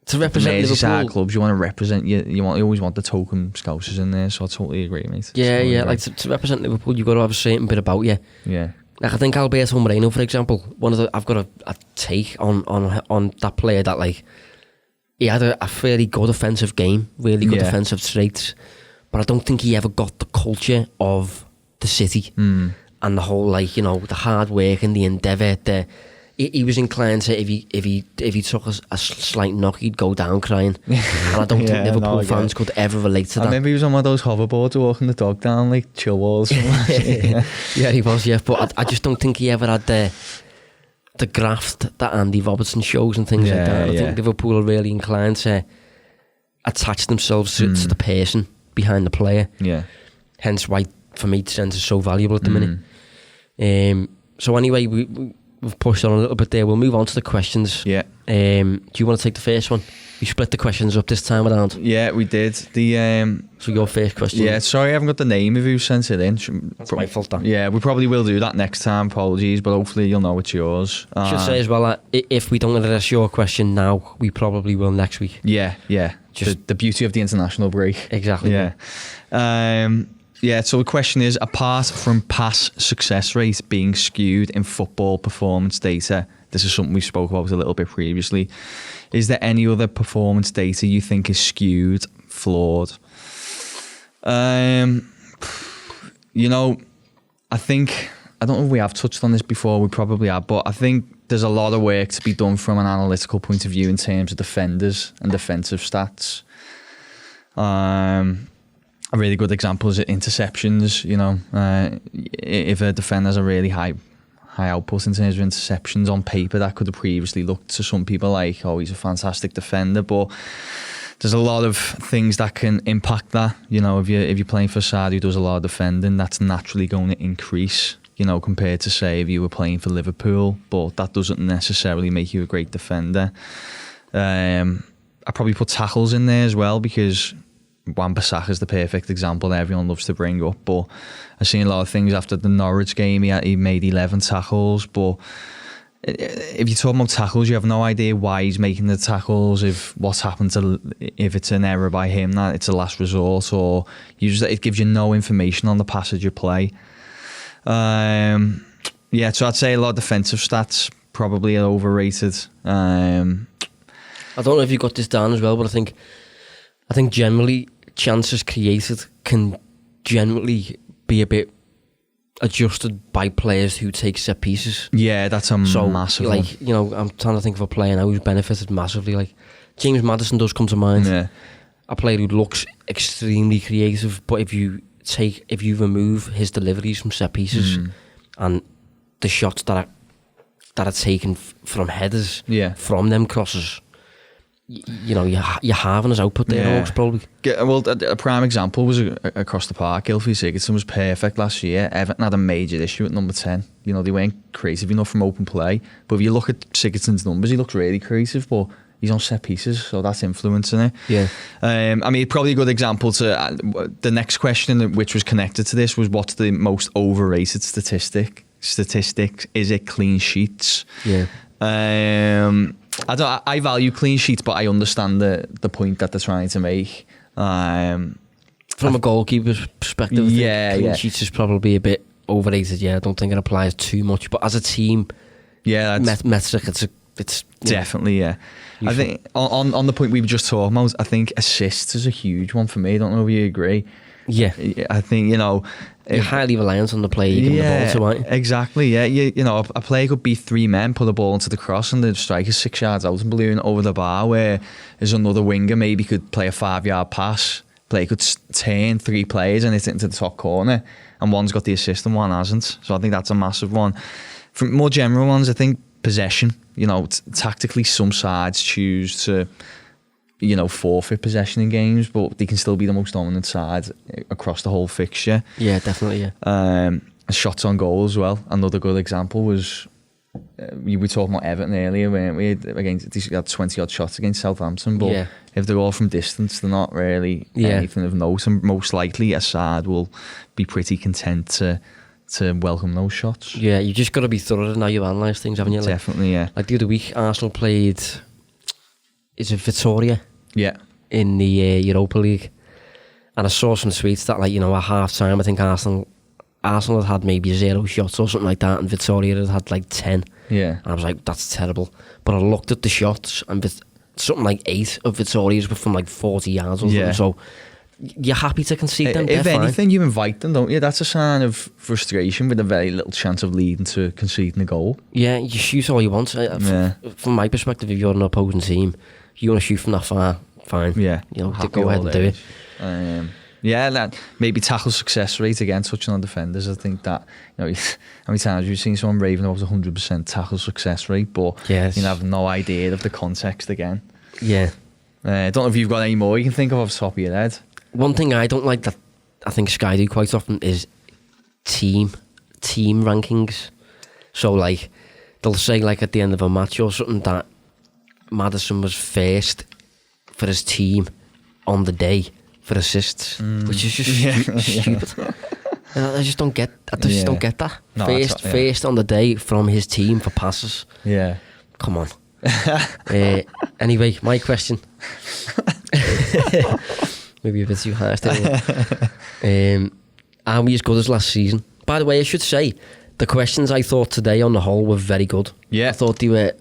Speaker 1: to represent Liverpool
Speaker 2: clubs, you want to represent you always want the token scousers in there. So I totally agree, mate.
Speaker 1: Yeah. Like to represent Liverpool, you've got to have a certain bit about you.
Speaker 2: Yeah.
Speaker 1: Like I think Alberto Moreno, for example, I've got a take on that player that like. He had a fairly good offensive game, really good defensive traits, but I don't think he ever got the culture of the city and the whole the hard work and the endeavour. He was inclined to if he took a slight knock, he'd go down crying, and I don't think Liverpool fans could ever relate to that.
Speaker 2: I remember he was on one of those hoverboards walking the dog down like chill walls.
Speaker 1: Yeah, he was. Yeah, but I just don't think he ever had the graft that Andy Robertson shows and things like that. I think Liverpool are really inclined to attach themselves to the person behind the player.
Speaker 2: Yeah.
Speaker 1: Hence why, for me, Trent is so valuable at the minute. So anyway, we've pushed on a little bit there. We'll move on to the questions.
Speaker 2: Yeah.
Speaker 1: Do you want to take the first one? We split the questions up this time around.
Speaker 2: Yeah, we did.
Speaker 1: So your first question.
Speaker 2: Yeah, sorry, I haven't got the name of who sent it in.
Speaker 1: That's my fault, Dan.
Speaker 2: Yeah, we probably will do that next time. Apologies, but hopefully you'll know it's yours.
Speaker 1: Should say as well that if we don't address your question now, we probably will next week.
Speaker 2: Yeah. Just the beauty of the international break.
Speaker 1: Exactly.
Speaker 2: Yeah. So the question is, apart from pass success rate being skewed in football performance data, this is something we spoke about a little bit previously, is there any other performance data you think is skewed, flawed? I think, I don't know if we have touched on this before, we probably have, but I think there's a lot of work to be done from an analytical point of view in terms of defenders and defensive stats. A really good example is interceptions. If a defender has a really high output in terms of interceptions on paper, that could have previously looked to some people like, oh, he's a fantastic defender, but there's a lot of things that can impact that. If you're playing for a side who does a lot of defending, that's naturally going to increase, compared to say if you were playing for Liverpool, but that doesn't necessarily make you a great defender. I probably put tackles in there as well, because Wan-Bissaka is the perfect example that everyone loves to bring up, but I've seen a lot of things after the Norwich game. He made 11 tackles, but if you're talking about tackles, you have no idea why he's making the tackles, if what's happened if it's an error by him, that it's a last resort, or it gives you no information on the passage of play. So I'd say a lot of defensive stats probably are overrated. I
Speaker 1: don't know if you got this down as well, but I think generally chances created can generally be a bit adjusted by players who take set pieces.
Speaker 2: Yeah, that's a massive one.
Speaker 1: I'm trying to think of a player now who's benefited massively. Like James Maddison does come to mind.
Speaker 2: Yeah.
Speaker 1: A player who looks extremely creative, but if you remove his deliveries from set pieces and the shots that are taken from headers from them crosses, you're having his output there, Oaks, probably.
Speaker 2: Well, a prime example was across the park. Gylfi Sigurdsson was perfect last year. Everton had a major issue at number 10. They weren't creative enough from open play. But if you look at Sigurdsson's numbers, he looks really creative, but he's on set pieces, so that's influencing it.
Speaker 1: Yeah.
Speaker 2: Probably a good example to the next question, which was connected to this, was what's the most overrated statistic? Is it clean sheets?
Speaker 1: Yeah.
Speaker 2: I value clean sheets, but I understand the point that they're trying to make.
Speaker 1: From a goalkeeper's perspective, clean sheets is probably a bit overrated. Yeah, I don't think it applies too much. But as a team,
Speaker 2: yeah,
Speaker 1: metric, it's
Speaker 2: definitely, yeah. Useful. I think on the point we were just talking about, I think assists is a huge one for me. I don't know if you agree.
Speaker 1: Yeah,
Speaker 2: I think, you know,
Speaker 1: you're highly reliant on the player you give the ball to, right?
Speaker 2: Exactly, yeah. You know, a player could beat 3 men, put the ball into the cross, and the striker's 6 yards out and balloon over the bar, where there's another winger maybe could play a 5-yard pass. Player could turn 3 players and hit it into the top corner, and one's got the assist and one hasn't. So I think that's a massive one. From more general ones, I think possession. You know, tactically, some sides choose to, you know, forfeit possession in games, but they can still be the most dominant side across the whole fixture.
Speaker 1: Yeah, definitely, yeah.
Speaker 2: Shots on goal as well. Another good example was, we were talking about Everton earlier, weren't we? They had 20 odd shots against Southampton, but if they're all from distance, they're not really anything of note, and most likely a side will be pretty content to welcome those shots. Yeah,
Speaker 1: you just got to be thorough in how you analyse things, haven't you? Like,
Speaker 2: definitely, yeah.
Speaker 1: Like the other week, Arsenal played, is it Victoria?
Speaker 2: Yeah.
Speaker 1: In the Europa League. And I saw some tweets that, like, you know, at half time, I think Arsenal had maybe 0 shots or something like that, and Victoria had like 10.
Speaker 2: Yeah.
Speaker 1: And I was like, that's terrible. But I looked at the shots, and something like 8 of Victoria's were from like 40 yards or something. So you're happy to concede them.
Speaker 2: If anything, you invite them, don't you? That's a sign of frustration with a very little chance of leading to conceding a goal.
Speaker 1: Yeah, you shoot all you want. From my perspective, if you're an opposing team, you want to shoot from that far, fine.
Speaker 2: Yeah.
Speaker 1: You know, go ahead and do it.
Speaker 2: That maybe tackle success rate, again, touching on defenders. I think that, you know, how many times you've seen someone raving about 100% tackle success rate, but you have no idea of the context again.
Speaker 1: Yeah.
Speaker 2: I don't know if you've got any more you can think of off the top of your head.
Speaker 1: One thing I don't like that I think Sky do quite often is team rankings. So, like, they'll say, like, at the end of a match or something that Maddison was first for his team on the day for assists, which is just stupid. I just don't get. Don't get that. No, first on the day from his team for passes.
Speaker 2: Yeah,
Speaker 1: come on. Anyway, my question. Maybe a bit too harsh. Are we as good as last season? By the way, I should say the questions I thought today on the whole were very good.
Speaker 2: Yeah,
Speaker 1: I thought they were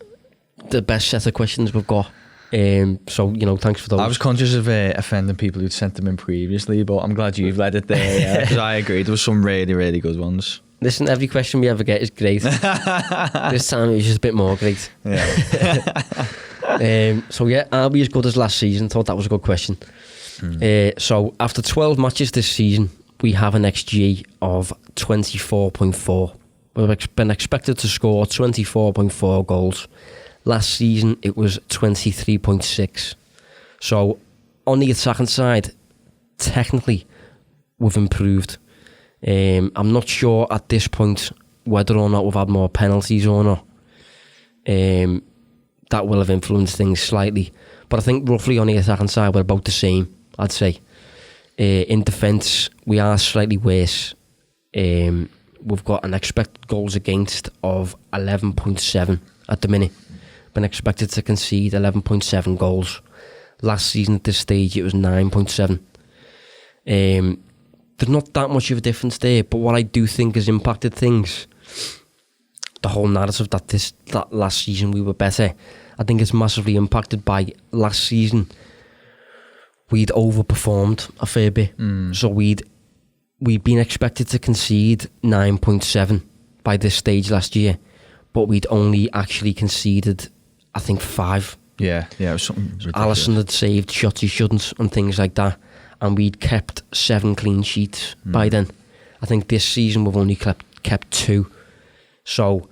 Speaker 1: the best set of questions we've got. So, you know, thanks for those.
Speaker 2: I was conscious of offending people who'd sent them in previously, but I'm glad you've led it there, because I agree, there were some really, really good ones.
Speaker 1: Listen, every question we ever get is great. This time it was just a bit more great.
Speaker 2: Yeah.
Speaker 1: So yeah, are we as good as last season? Thought that was a good question. So after 12 matches this season, we have an XG of 24.4. We've been expected to score 24.4 goals. Last season, it was 23.6. So, on the attacking side, technically, we've improved. I'm not sure at this point whether or not we've had more penalties or not. That will have influenced things slightly. But I think roughly on the attacking side, we're about the same, I'd say. In defence, we are slightly worse. We've got an expected goals against of 11.7 at the minute. Been expected to concede 11.7 goals. Last season at this stage it was 9.7. There's not that much of a difference there, but what I do think has impacted things, the whole narrative that last season we were better, I think it's massively impacted by last season we'd overperformed a fair bit. So we'd been expected to concede 9.7 by this stage last year, but we'd only actually conceded, I think, 5.
Speaker 2: Yeah, it was something ridiculous.
Speaker 1: Alisson had saved shots he shouldn't and things like that, and we'd kept 7 clean sheets by then. I think this season we've only kept 2. So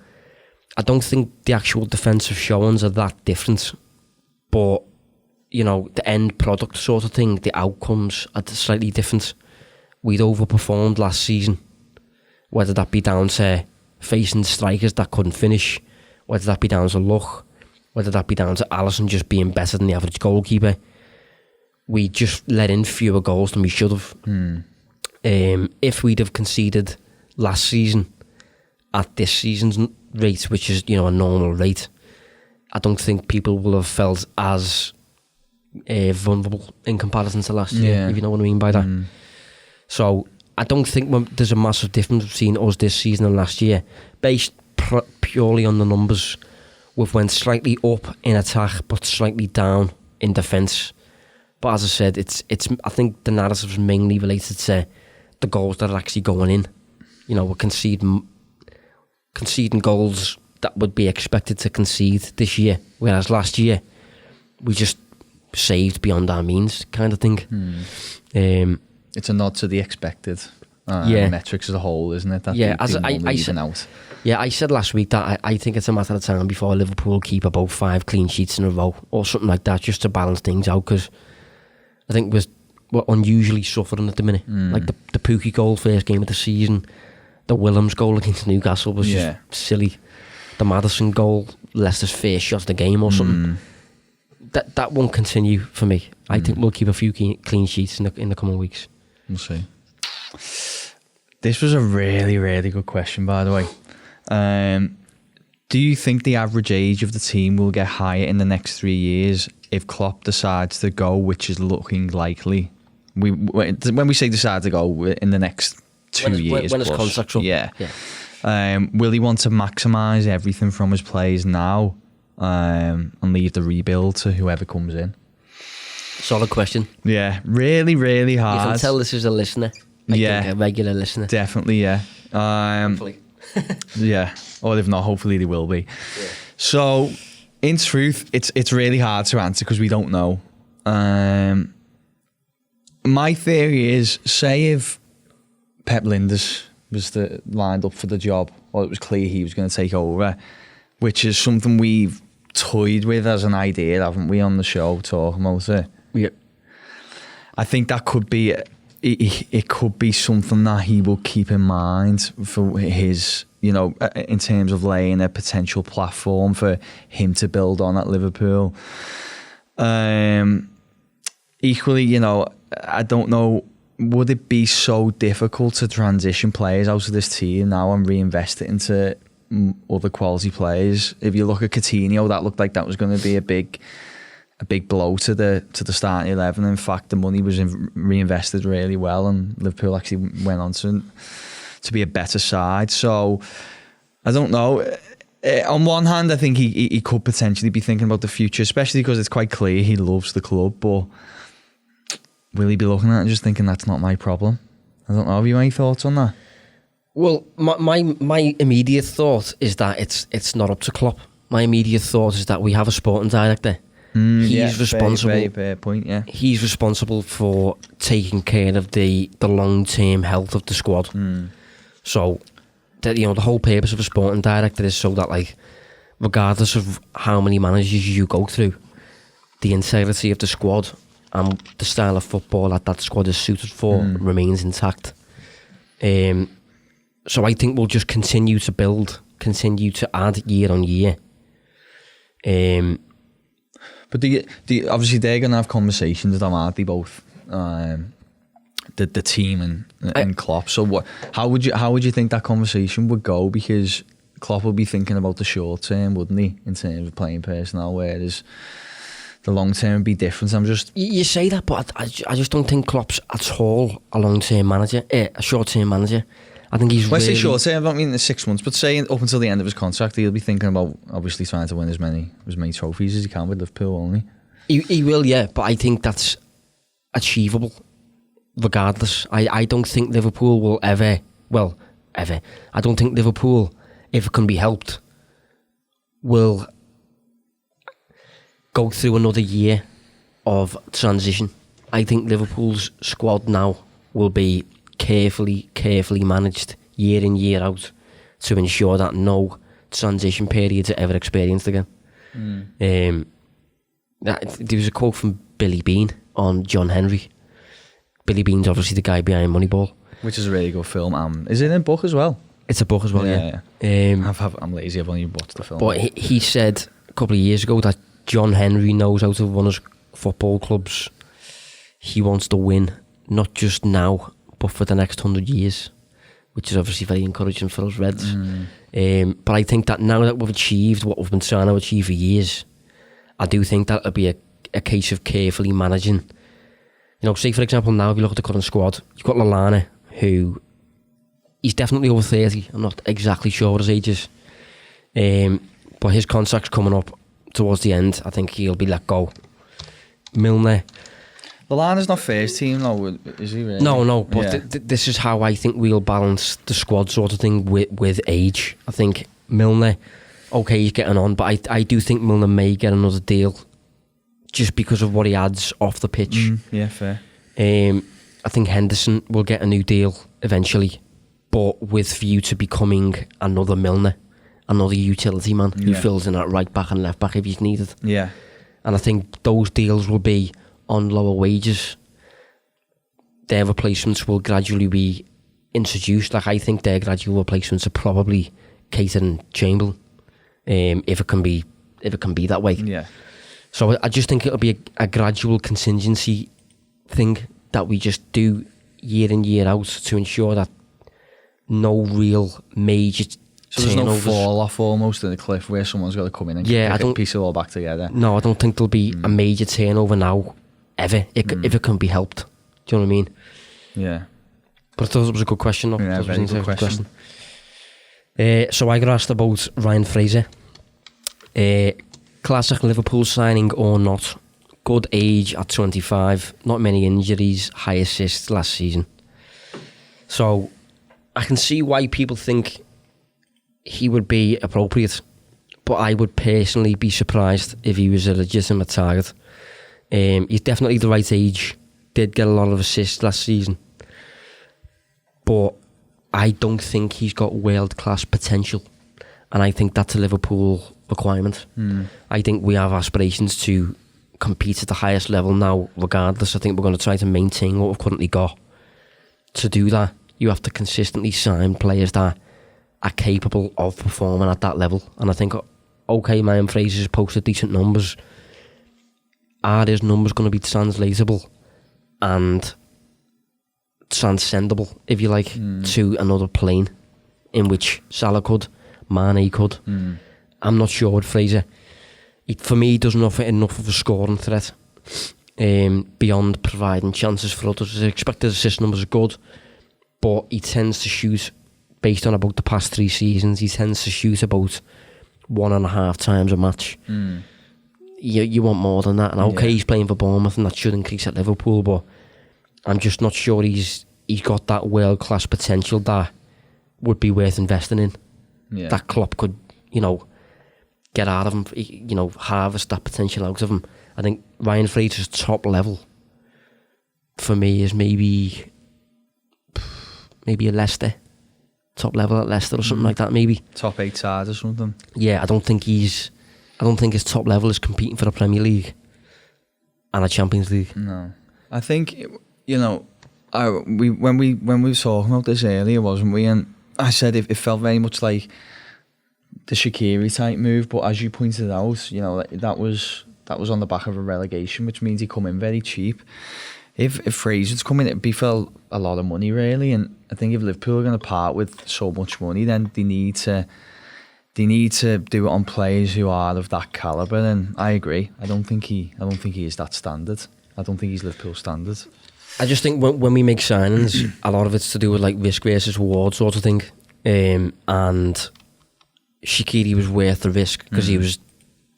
Speaker 1: I don't think the actual defensive showings are that different, but, you know, the end product sort of thing, the outcomes are slightly different. We'd overperformed last season, whether that be down to facing strikers that couldn't finish, whether that be down to luck, whether that be down to Alisson just being better than the average goalkeeper. We just let in fewer goals than we should have. If we'd have conceded last season at this season's rate, which is, you know, a normal rate, I don't think people will have felt as vulnerable in comparison to last year, if you know what I mean by that. So I don't think there's a massive difference between us this season and last year, based purely on the numbers. We've went slightly up in attack, but slightly down in defence. But as I said, it's. I think the narrative is mainly related to the goals that are actually going in. You know, we're conceding goals that would be expected to concede this year, whereas last year we just saved beyond our means, kind of thing.
Speaker 2: It's a nod to the expected metrics as a whole, isn't it? That
Speaker 1: I said last week that I think it's a matter of time before Liverpool keep about 5 clean sheets in a row or something like that, just to balance things out, because I think we're unusually suffering at the minute. Like the Pookie goal first game of the season, the Williams goal against Newcastle was just silly. The Maddison goal, Leicester's first shot of the game or something. That won't continue for me. I think we'll keep a few clean sheets in the coming weeks.
Speaker 2: We'll see. This was a really, really good question, by the way. Do you think the average age of the team will get higher in the next 3 years if Klopp decides to go, which is looking likely? When we say decide to go, in the next 2 years.
Speaker 1: When his contract's up.
Speaker 2: Yeah. Will he want to maximise everything from his players now and leave the rebuild to whoever comes in?
Speaker 1: Solid question.
Speaker 2: Yeah, really, really hard.
Speaker 1: You can tell this is a listener. Think a regular listener.
Speaker 2: Definitely, yeah.
Speaker 1: Hopefully.
Speaker 2: Yeah, or if not, hopefully they will be. Yeah. So, in truth, it's really hard to answer because we don't know. My theory is, say if Pep Linders was lined up for the job, or it was clear he was going to take over, which is something we've toyed with as an idea, haven't we, on the show, talking about it?
Speaker 1: Yeah.
Speaker 2: I think that could be, it could be something that he will keep in mind for his, you know, in terms of laying a potential platform for him to build on at Liverpool. Equally, you know, I don't know, would it be so difficult to transition players out of this team now and reinvest it into other quality players? If you look at Coutinho, that looked like that was going to be a big blow to the starting 11. In fact, the money was reinvested really well, and Liverpool actually went on to be a better side. So I don't know. On one hand, I think he could potentially be thinking about the future, especially because it's quite clear he loves the club. But will he be looking at it and just thinking that's not my problem? I don't know. Have you any thoughts on that?
Speaker 1: Well, my immediate thought is that it's not up to Klopp. My immediate thought is that we have a sporting director. He's responsible.
Speaker 2: Very fair point. Yeah,
Speaker 1: he's responsible for taking care of the long-term health of the squad. So, the whole purpose of a sporting director is so that, like, regardless of how many managers you go through, the integrity of the squad and the style of football that squad is suited for remains intact. So I think we'll just continue to build, continue to add year on year.
Speaker 2: But do you, obviously they're going to have conversations with them, aren't they, both? The team and Klopp. So how would you think that conversation would go? Because Klopp would be thinking about the short term, wouldn't he, in terms of playing personnel, whereas the long term would be different.
Speaker 1: You say that, but I just don't think Klopp's at all a long term manager, a short term manager. I think he's.
Speaker 2: When I say short term, I don't mean the 6 months, but say up until the end of his contract, he'll be thinking about obviously trying to win as many trophies as he can with Liverpool only. He
Speaker 1: will, yeah, but I think that's achievable. Regardless, I don't think Liverpool will ever. I don't think Liverpool, if it can be helped, will go through another year of transition. I think Liverpool's squad now will be carefully managed year in, year out to ensure that no transition periods are ever experienced again. There was a quote from Billy Bean on John Henry. Billy Bean's obviously the guy behind Moneyball,
Speaker 2: which is a really good film. Is it in a book as well?
Speaker 1: It's a book as well, yeah.
Speaker 2: I'm lazy, I've only watched the film.
Speaker 1: But he said a couple of years ago that John Henry knows how to run his football clubs. He wants to win, not just now, but for the next 100 years, which is obviously very encouraging for us Reds. But I think that now that we've achieved what we've been trying to achieve for years, I do think that it'll be a case of carefully managing. You know, say for example now, if you look at the current squad, you've got Lallana, who he's definitely over 30. I'm not exactly sure what his age is, but his contract's coming up towards the end. I think he'll be let go. Milner.
Speaker 2: Lallana's not first team, though, is he really?
Speaker 1: No, but this is how I think we'll balance the squad sort of thing with age. I think Milner, okay, he's getting on, but I do think Milner may get another deal just because of what he adds off the pitch.
Speaker 2: Yeah, fair.
Speaker 1: I think Henderson will get a new deal eventually, but with view to becoming another Milner, another utility man who fills in at right back and left back if he's needed.
Speaker 2: Yeah.
Speaker 1: And I think those deals will be on lower wages. Their replacements will gradually be introduced. Like, I think their gradual replacements are probably Keita and Chamberlain, if it can be that way.
Speaker 2: Yeah.
Speaker 1: So I just think it'll be a gradual contingency thing that we just do year in, year out to ensure that no real major
Speaker 2: So there's
Speaker 1: turnovers.
Speaker 2: no fall off almost in the cliff where someone's got to come in and piece it all back together.
Speaker 1: No, I don't think there'll be a major turnover now, ever, if it can be helped. Do you know what I mean?
Speaker 2: Yeah.
Speaker 1: But I thought it was a good question, though.
Speaker 2: Yeah, very good question.
Speaker 1: So I got asked about Ryan Fraser. Classic Liverpool signing or not? Good age at 25, not many injuries, high assists last season. So I can see why people think he would be appropriate, but I would personally be surprised if he was a legitimate target. He's definitely the right age, did get a lot of assists last season, but I don't think he's got world-class potential, and I think that's a Liverpool requirement. I think we have aspirations to compete at the highest level now regardless. I think we're going to try to maintain what we've currently got. To do that, you have to consistently sign players that are capable of performing at that level. And I think, okay, Ryan Fraser's posted decent numbers. Are his numbers going to be translatable and transcendable, if you like, to another plane in which Salah could, Mane could? I'm not sure with Fraser. For me, he doesn't offer enough of a scoring threat beyond providing chances for others. His expected assist numbers are good, but he tends to shoot, based on about the past 3 seasons, he tends to shoot about 1.5 times a match. You want more than that. And okay, he's playing for Bournemouth and that should increase at Liverpool, but I'm just not sure he's got that world-class potential that would be worth investing in. That Klopp could, get out of him, harvest that potential out of him. I think Ryan Fraser's top level for me is maybe a Leicester. Top level at Leicester or something like that, maybe.
Speaker 2: Top 8 side or something.
Speaker 1: Yeah, I don't think his top level is competing for the Premier League and a Champions League.
Speaker 2: No. I think, when we were talking about this earlier, wasn't we? And I said it felt very much like the Shaqiri type move, but as you pointed out, that was on the back of a relegation, which means he come in very cheap. If Fraser's come in, it'd be for a lot of money, really. And I think if Liverpool are going to part with so much money, then they need to do it on players who are of that caliber. And I agree. I don't think he is that standard. I don't think he's Liverpool standard.
Speaker 1: I just think when we make signings, a lot of it's to do with like risk versus reward sort of thing. And Shaqiri was worth the risk because he was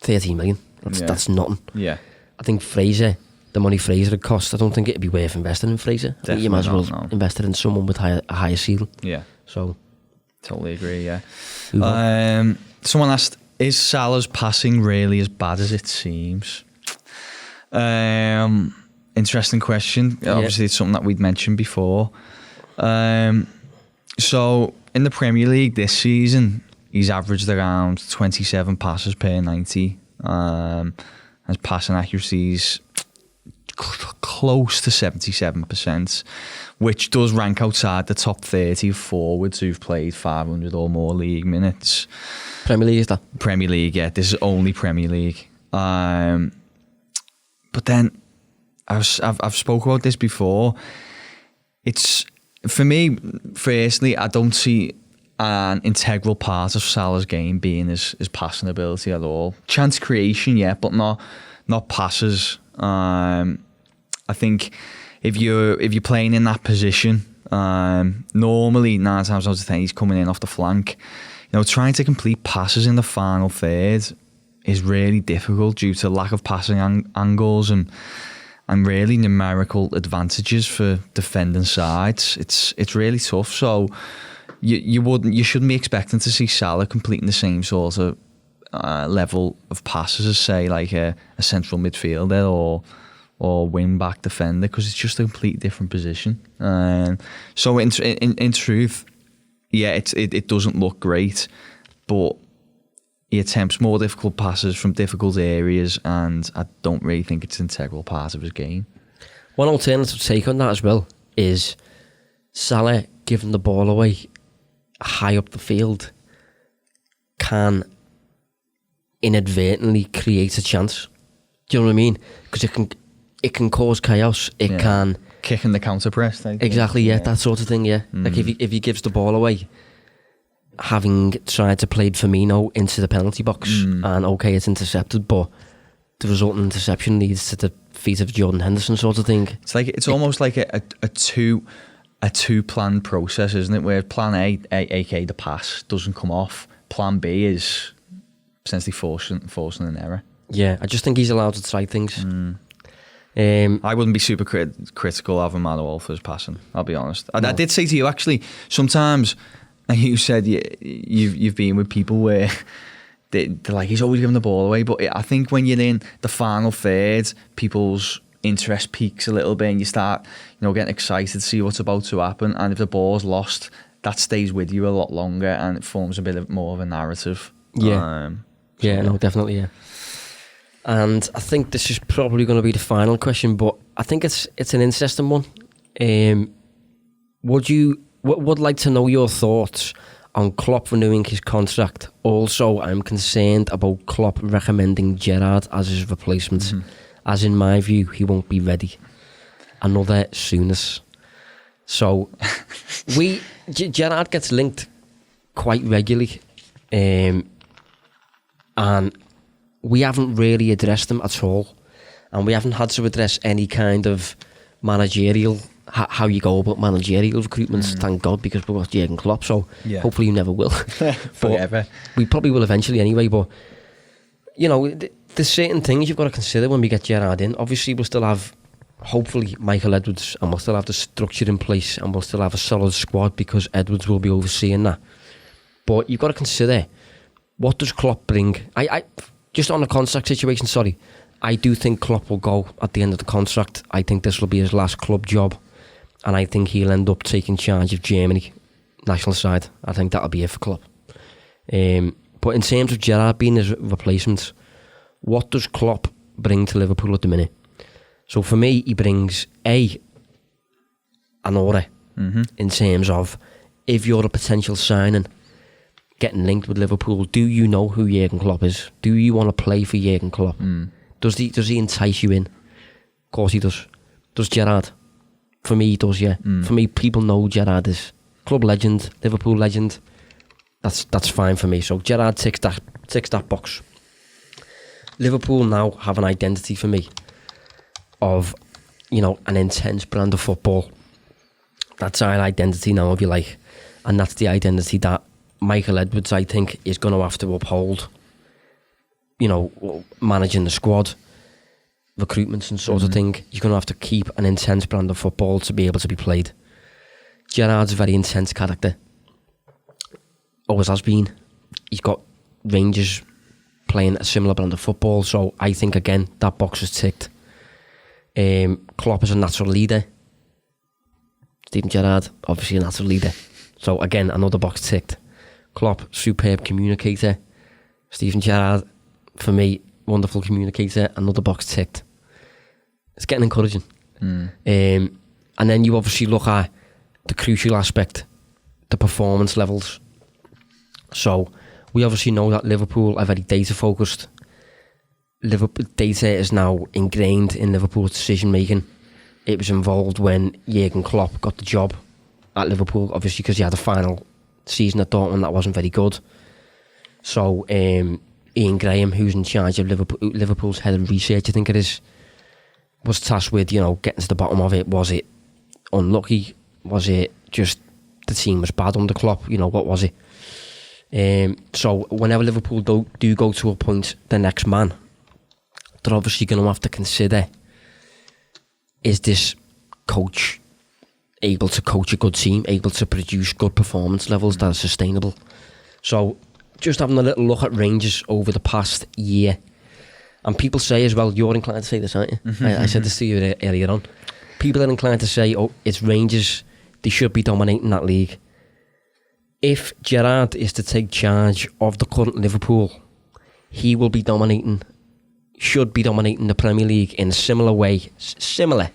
Speaker 1: 13 million. That's nothing. Yeah. I think Fraser, the money Fraser had cost, I don't think it'd be worth investing in Fraser. I think you might as well invest it in someone with a higher ceiling. Yeah. So,
Speaker 2: totally agree. Yeah. Someone asked, is Salah's passing really as bad as it seems? Interesting question. Obviously, it's something that we'd mentioned before. So in the Premier League this season, he's averaged around 27 passes per 90. His passing accuracy's close to 77%, which does rank outside the top 30 of forwards who've played 500 or more league minutes.
Speaker 1: Premier League, is that?
Speaker 2: Premier League, yeah. This is only Premier League. But then I've spoke about this before. It's, for me, firstly, I don't see an integral part of Salah's game being his passing ability at all. Chance creation, yeah, but not passes. I think if you're playing in that position, Normally, 9 times out of 10, he's coming in off the flank. Trying to complete passes in the final third is really difficult due to lack of passing angles and really numerical advantages for defending sides. It's really tough. So you shouldn't be expecting to see Salah completing the same sort of level of passes as, say, like a central midfielder or wing back defender, because it's just a completely different position. So in truth, yeah, it doesn't look great, but he attempts more difficult passes from difficult areas, and I don't really think it's an integral part of his game.
Speaker 1: One alternative take on that as well is Salah giving the ball away high up the field can inadvertently create a chance. Do you know what I mean? Because it can cause chaos. It can
Speaker 2: kicking the counter press.
Speaker 1: Exactly, yeah, that sort of thing. Yeah, like if he gives the ball away, having tried to play Firmino into the penalty box, and okay, it's intercepted, but the resulting interception leads to the feet of Jordan Henderson, sort of thing.
Speaker 2: It's almost like a two planned process, isn't it? Where plan A, aka the pass, doesn't come off. Plan B is essentially forcing an error.
Speaker 1: Yeah, I just think he's allowed to try things.
Speaker 2: I wouldn't be super critical of Emmanuel for his passing, I'll be honest. No. I did say to you, actually, sometimes, and you said you've been with people where they're like, he's always giving the ball away, but I think when you're in the final third, people's interest peaks a little bit and you start getting excited to see what's about to happen, and if the ball's lost, that stays with you a lot longer and it forms a bit more of a narrative.
Speaker 1: No, definitely, yeah. And I think this is probably going to be the final question, but I think it's an interesting one. Would like to know your thoughts on Klopp renewing his contract. Also, I'm concerned about Klopp recommending Gerrard as his replacement, as in my view, he won't be ready. Another soonest. So, Gerrard gets linked quite regularly, and we haven't really addressed them at all, and we haven't had to address any kind of managerial, how you go about managerial recruitments, thank God, because we've got Jurgen Klopp, so hopefully you never will.
Speaker 2: Forever.
Speaker 1: We probably will eventually anyway, but there's certain things you've got to consider when we get Gerrard in. Obviously we'll still have, hopefully, Michael Edwards, and we'll still have the structure in place, and we'll still have a solid squad because Edwards will be overseeing that. But you've got to consider, what does Klopp bring? I just on the contract situation, I do think Klopp will go at the end of the contract. I think this will be his last club job, and I think he'll end up taking charge of Germany national side. I think that'll be it for Klopp. But in terms of Gerrard being his replacement, what does Klopp bring to Liverpool at the minute? So for me, he brings an aura in terms of, if you're a potential signing getting linked with Liverpool, do you know who Jurgen Klopp is? Do you want to play for Jurgen Klopp? Does he entice you in? Of course he does. Does Gerrard? For me, he does, yeah. For me, people know Gerrard is club legend, Liverpool legend. That's fine for me. So Gerrard ticks that box. Liverpool now have an identity for me of, an intense brand of football. That's our identity now, if you like. And that's the identity that Michael Edwards, I think, is going to have to uphold. Managing the squad, recruitments and sort of thing. You're going to have to keep an intense brand of football to be able to be played. Gerrard's a very intense character. Always has been. He's got Rangers playing a similar brand of football, so I think, again, that box is ticked. Klopp is a natural leader. Steven Gerrard, obviously a natural leader. So, again, another box ticked. Klopp, superb communicator. Steven Gerrard, for me, wonderful communicator. Another box ticked. It's getting encouraging. And then you obviously look at the crucial aspect, the performance levels. So we obviously know that Liverpool are very data focused. Data is now ingrained in Liverpool's decision making. It was involved when Jurgen Klopp got the job at Liverpool, obviously because he had a final season at Dortmund that wasn't very good. So Ian Graham, who's in charge of Liverpool's head of research, I think it is, was tasked with, getting to the bottom of it. Was it unlucky? Was it just the team was bad under Klopp. You know, what was it? So whenever Liverpool do go to appoint the next man, they're obviously going to have to consider, is this coach able to coach a good team, able to produce good performance levels that are sustainable? So just having a little look at Rangers over the past year, and people say as well, you're inclined to say this, aren't you? I said this to you earlier on. People are inclined to say, oh, it's Rangers, they should be dominating that league. If Gerrard is to take charge of the current Liverpool, he will be should be dominating the Premier League in a similar way, similar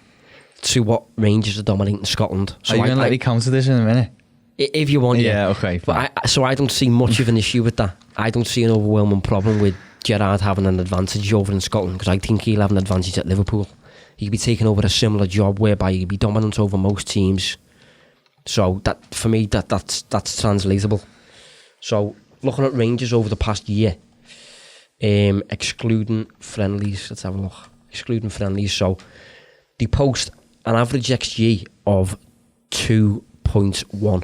Speaker 1: to what Rangers are dominating Scotland.
Speaker 2: So are you going to let me counter this in a minute?
Speaker 1: If you want,
Speaker 2: yeah. Okay.
Speaker 1: But I don't see much of an issue with that. I don't see an overwhelming problem with Gerrard having an advantage over in Scotland, because I think he'll have an advantage at Liverpool. He'd be taking over a similar job whereby he'd be dominant over most teams. So that, for me, that's translatable. So looking at Rangers over the past year, excluding friendlies, let's have a look. Excluding friendlies, so they post an average XG of 2.1,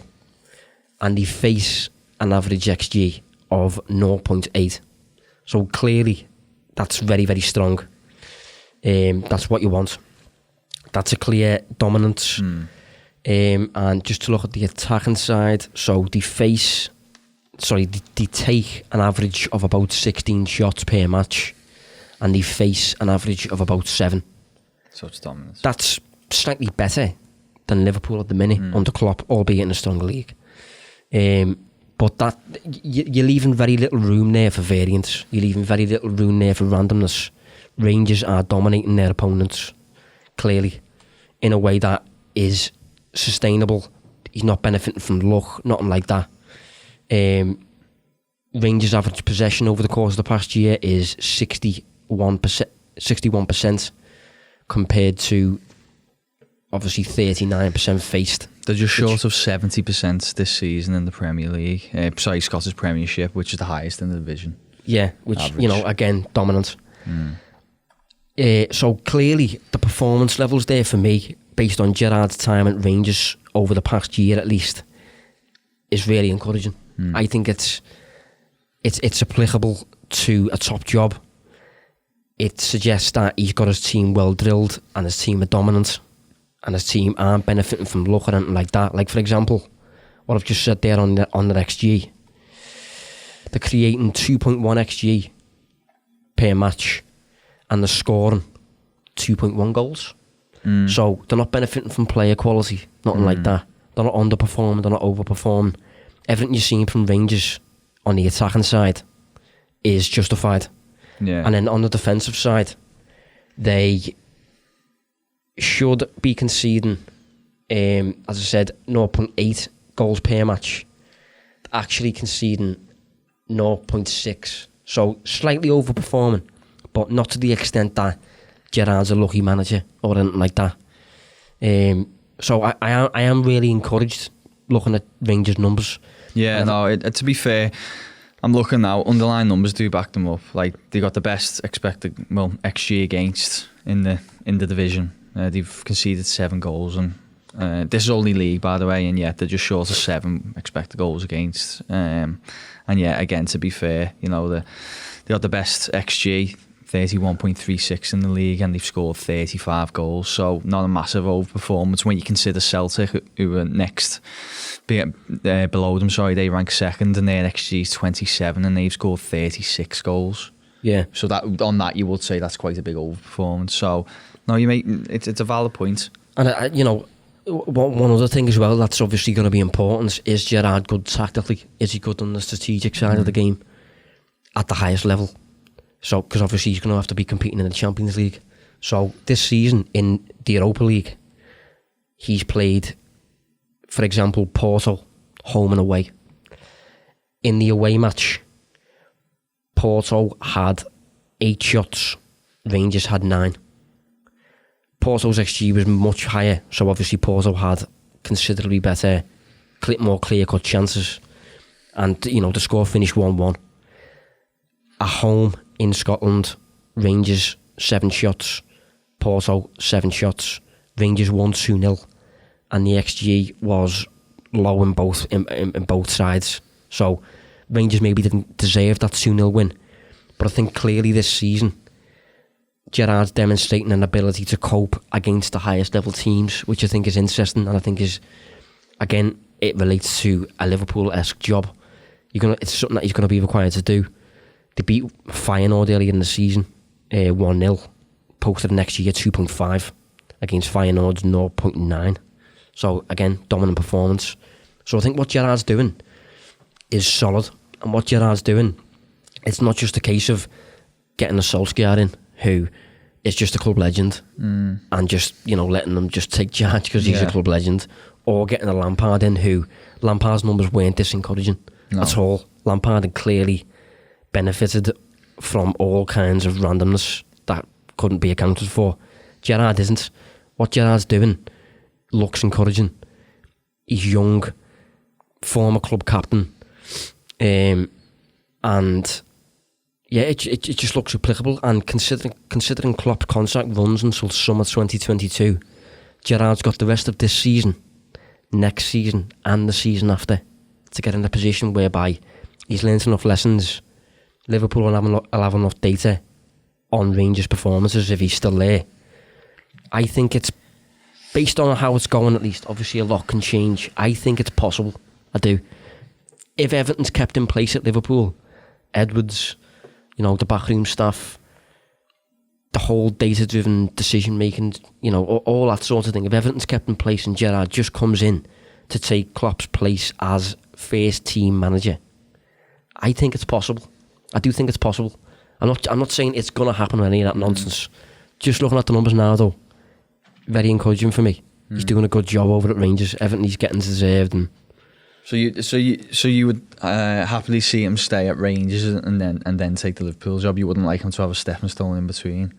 Speaker 1: and they face an average XG of 0.8. So clearly, that's very, very strong. That's what you want. That's a clear dominance. And just to look at the attacking side, so they take an average of about 16 shots per match, and they face an average of about 7.
Speaker 2: So it's dominance.
Speaker 1: That's slightly better than Liverpool at the minute under Klopp, albeit in a stronger league. But that you're leaving very little room there for variance. You're leaving very little room there for randomness. Rangers are dominating their opponents, clearly, in a way that is sustainable. He's not benefiting from luck, nothing like that. Rangers' average possession over the course of the past year is 61%, compared to obviously 39% faced.
Speaker 2: They're just short of 70% this season in the Premier League. Scottish Premiership, which is the highest in the division.
Speaker 1: Yeah, which
Speaker 2: average.
Speaker 1: You know, again, dominant. So clearly, the performance levels there for me, based on Gerrard's time at Rangers over the past year at least, is really encouraging. I think it's applicable to a top job. It suggests that he's got his team well drilled, and his team are dominant, and his team aren't benefiting from luck or anything like that. Like, for example, what I've just said there on the XG, they're creating 2.1 XG per match, and they're scoring 2.1 goals. So they're not benefiting from player quality, nothing like that. They're not underperforming, they're not overperforming. Everything you've seen from Rangers on the attacking side is justified.
Speaker 2: Yeah.
Speaker 1: And then on the defensive side, they should be conceding, as I said, 0.8 goals per match. Actually conceding 0.6. So slightly overperforming, but not to the extent that Gerrard's a lucky manager or anything like that. So I am really encouraged looking at Rangers' numbers.
Speaker 2: Yeah, to be fair, I'm looking now, underlying numbers do back them up. Like, they got the best XG against in the division. They've conceded 7 goals, and this is only league, by the way, and yet they're just short of 7 expected goals against. And yeah, again, to be fair, you know, they got the best XG, 31.36 in the league, and they've scored 35 goals, so not a massive overperformance when you consider Celtic, who are next below them. They rank second, and their XG is 27, and they've scored 36 goals.
Speaker 1: Yeah.
Speaker 2: So that on that, you would say that's quite a big overperformance. So no, you make it's a valid point.
Speaker 1: And you know, one other thing as well that's obviously going to be important is Gerrard good tactically? Is he good on the strategic side of the game at the highest level? So, because obviously he's going to have to be competing in the Champions League. So this season in the Europa League, he's played, for example, Porto, home and away. In the away match, Porto had 8 shots, Rangers had 9. Porto's XG was much higher, so obviously Porto had considerably better, more clear-cut chances. And, you know, the score finished 1-1. At home in Scotland, Rangers 7 shots, Porto 7 shots, Rangers won 2-0, and the XG was low in both sides. So Rangers maybe didn't deserve that 2-0 win. But I think clearly this season, Gerrard's demonstrating an ability to cope against the highest level teams, which I think is interesting, and I think is, again, it relates to a Liverpool-esque job. It's something that he's going to be required to do. They beat Feyenoord earlier in the season, 1-0, posted next year 2.5 against Feyenoord's 0.9. So again, dominant performance. So I think what Gerrard's doing is solid, and what Gerrard's doing, it's not just a case of getting a Solskjaer in, who is just a club legend, and just, letting them just take charge because he's a club legend, or getting a Lampard in, who Lampard's numbers weren't this encouraging at all. Lampard had clearly benefited from all kinds of randomness that couldn't be accounted for. Gerrard isn't. What Gerrard's doing looks encouraging. He's young, former club captain, and yeah, it just looks applicable. And considering Klopp's contract runs until summer 2022, Gerrard's got the rest of this season, next season, and the season after to get in a position whereby he's learned enough lessons. Liverpool will have enough data on Rangers' performances if he's still there. I think it's, based on how it's going at least, obviously a lot can change. I think it's possible. I do. If everything's kept in place at Liverpool, Edwards, the backroom staff, the whole data-driven decision-making, all that sort of thing, if everything's kept in place and Gerrard just comes in to take Klopp's place as first-team manager, I think it's possible. I do think it's possible. I'm not saying it's going to happen or any of that nonsense. Just looking at the numbers now, though, very encouraging for me. He's doing a good job over at Rangers. Everything he's getting deserved. And
Speaker 2: So you would happily see him stay at Rangers and then take the Liverpool job. You wouldn't like him to have a stepping stone in between.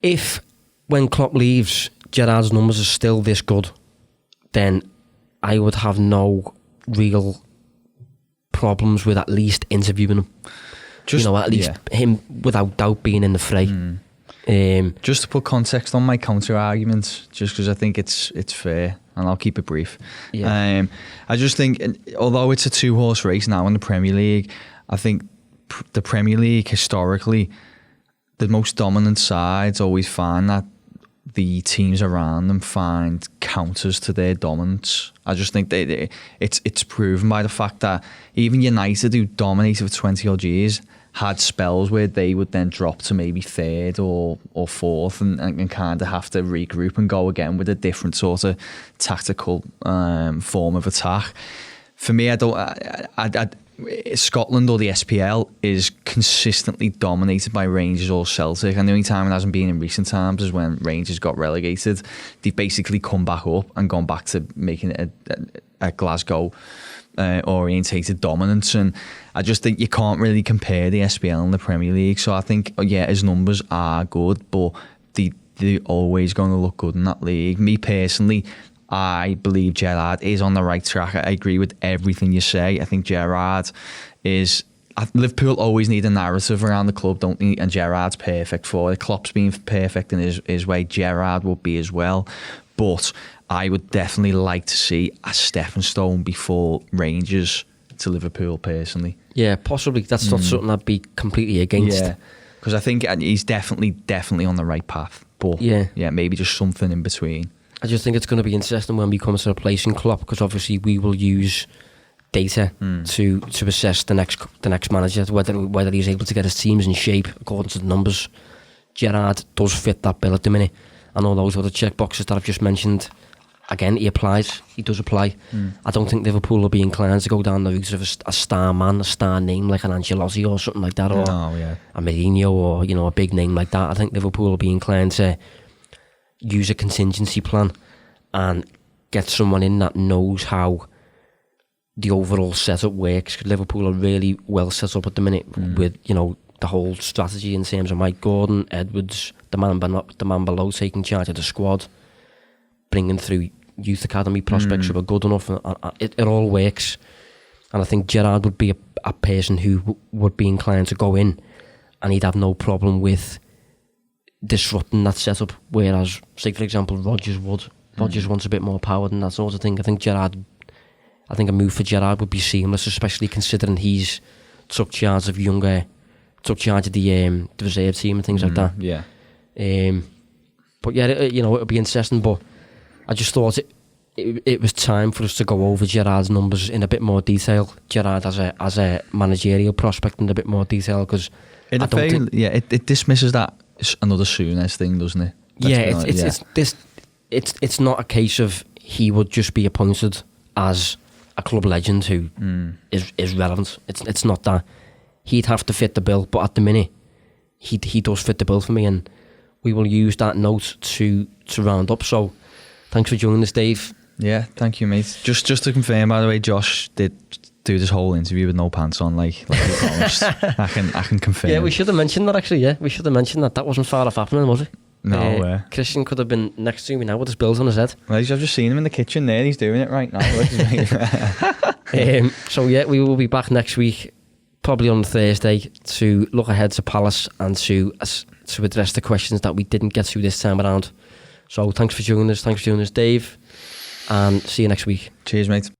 Speaker 1: If when Klopp leaves, Gerrard's numbers are still this good, then I would have no real problems with at least interviewing him. At least him without doubt being in the fray.
Speaker 2: Just to put context on my counter argument, just because I think it's fair, and I'll keep it brief. I just think, although it's a 2-horse race now in the Premier League, I think the Premier League historically, the most dominant sides always find that the teams around them find counters to their dominance. I just think it's proven by the fact that even United, who dominated for 20 odd years, had spells where they would then drop to maybe third or fourth and kind of have to regroup and go again with a different sort of tactical form of attack. For me, Scotland or the SPL is consistently dominated by Rangers or Celtic, and the only time it hasn't been in recent times is when Rangers got relegated. They've basically come back up and gone back to making it a Glasgow orientated dominance, and I just think you can't really compare the SPL and the Premier League. So I think, his numbers are good, but they're always going to look good in that league. Me personally, I believe Gerrard is on the right track. I agree with everything you say. I think Gerrard is... Liverpool always need a narrative around the club, don't they? And Gerrard's perfect for it. Klopp's been perfect in his way. Gerrard will be as well. But I would definitely like to see a stepping stone before Rangers to Liverpool, personally.
Speaker 1: Yeah, possibly. That's not something I'd be completely against.
Speaker 2: Yeah, because I think he's definitely on the right path. But yeah, maybe just something in between.
Speaker 1: I just think it's going to be interesting when we come to replacing Klopp, because obviously we will use data to assess the next manager, whether he's able to get his teams in shape according to the numbers. Gerrard does fit that bill at the minute, and all those other check boxes that I've just mentioned. Again, he does apply. I don't think Liverpool will be inclined to go down the route of a star man, a star name like an Ancelotti or something like that, or a Mourinho, or a big name like that. I think Liverpool will be inclined to use a contingency plan and get someone in that knows how the overall setup works. Liverpool are really well set up at the minute with the whole strategy in terms of Mike Gordon, Edwards, the man below taking charge of the squad, bringing through youth academy prospects who are good enough. It all works, and I think Gerrard would be a person who would be inclined to go in, and he'd have no problem with disrupting that setup, whereas, say for example, Rodgers would, Rodgers wants a bit more power than that sort of thing. I think a move for Gerrard would be seamless, especially considering he's took charge of the reserve team and things like that.
Speaker 2: Yeah.
Speaker 1: But yeah, it would be interesting. But I just thought it was time for us to go over Gerrard's numbers in a bit more detail. Gerrard as a managerial prospect in a bit more detail, because
Speaker 2: it dismisses that another Souness thing, doesn't it?
Speaker 1: It's not a case of he would just be appointed as a club legend who is relevant. It's not that. He'd have to fit the bill, but at the minute he does fit the bill for me, and we will use that note to round up. So thanks for joining us, Dave.
Speaker 2: Yeah, thank you, mate. Just to confirm, by the way, Josh did do this whole interview with no pants on, like he promised. I can confirm.
Speaker 1: Yeah, we should have mentioned that actually. Yeah, we should have mentioned that. That wasn't far off happening, was it?
Speaker 2: No.
Speaker 1: Christian could have been next to me now with his bills on his head.
Speaker 2: Well, I've just seen him in the kitchen there. He's doing it right now.
Speaker 1: So yeah, we will be back next week, probably on Thursday, to look ahead to Palace and to address the questions that we didn't get to this time around. So thanks for joining us. Thanks for joining us, Dave, and see you next week.
Speaker 2: Cheers, mate.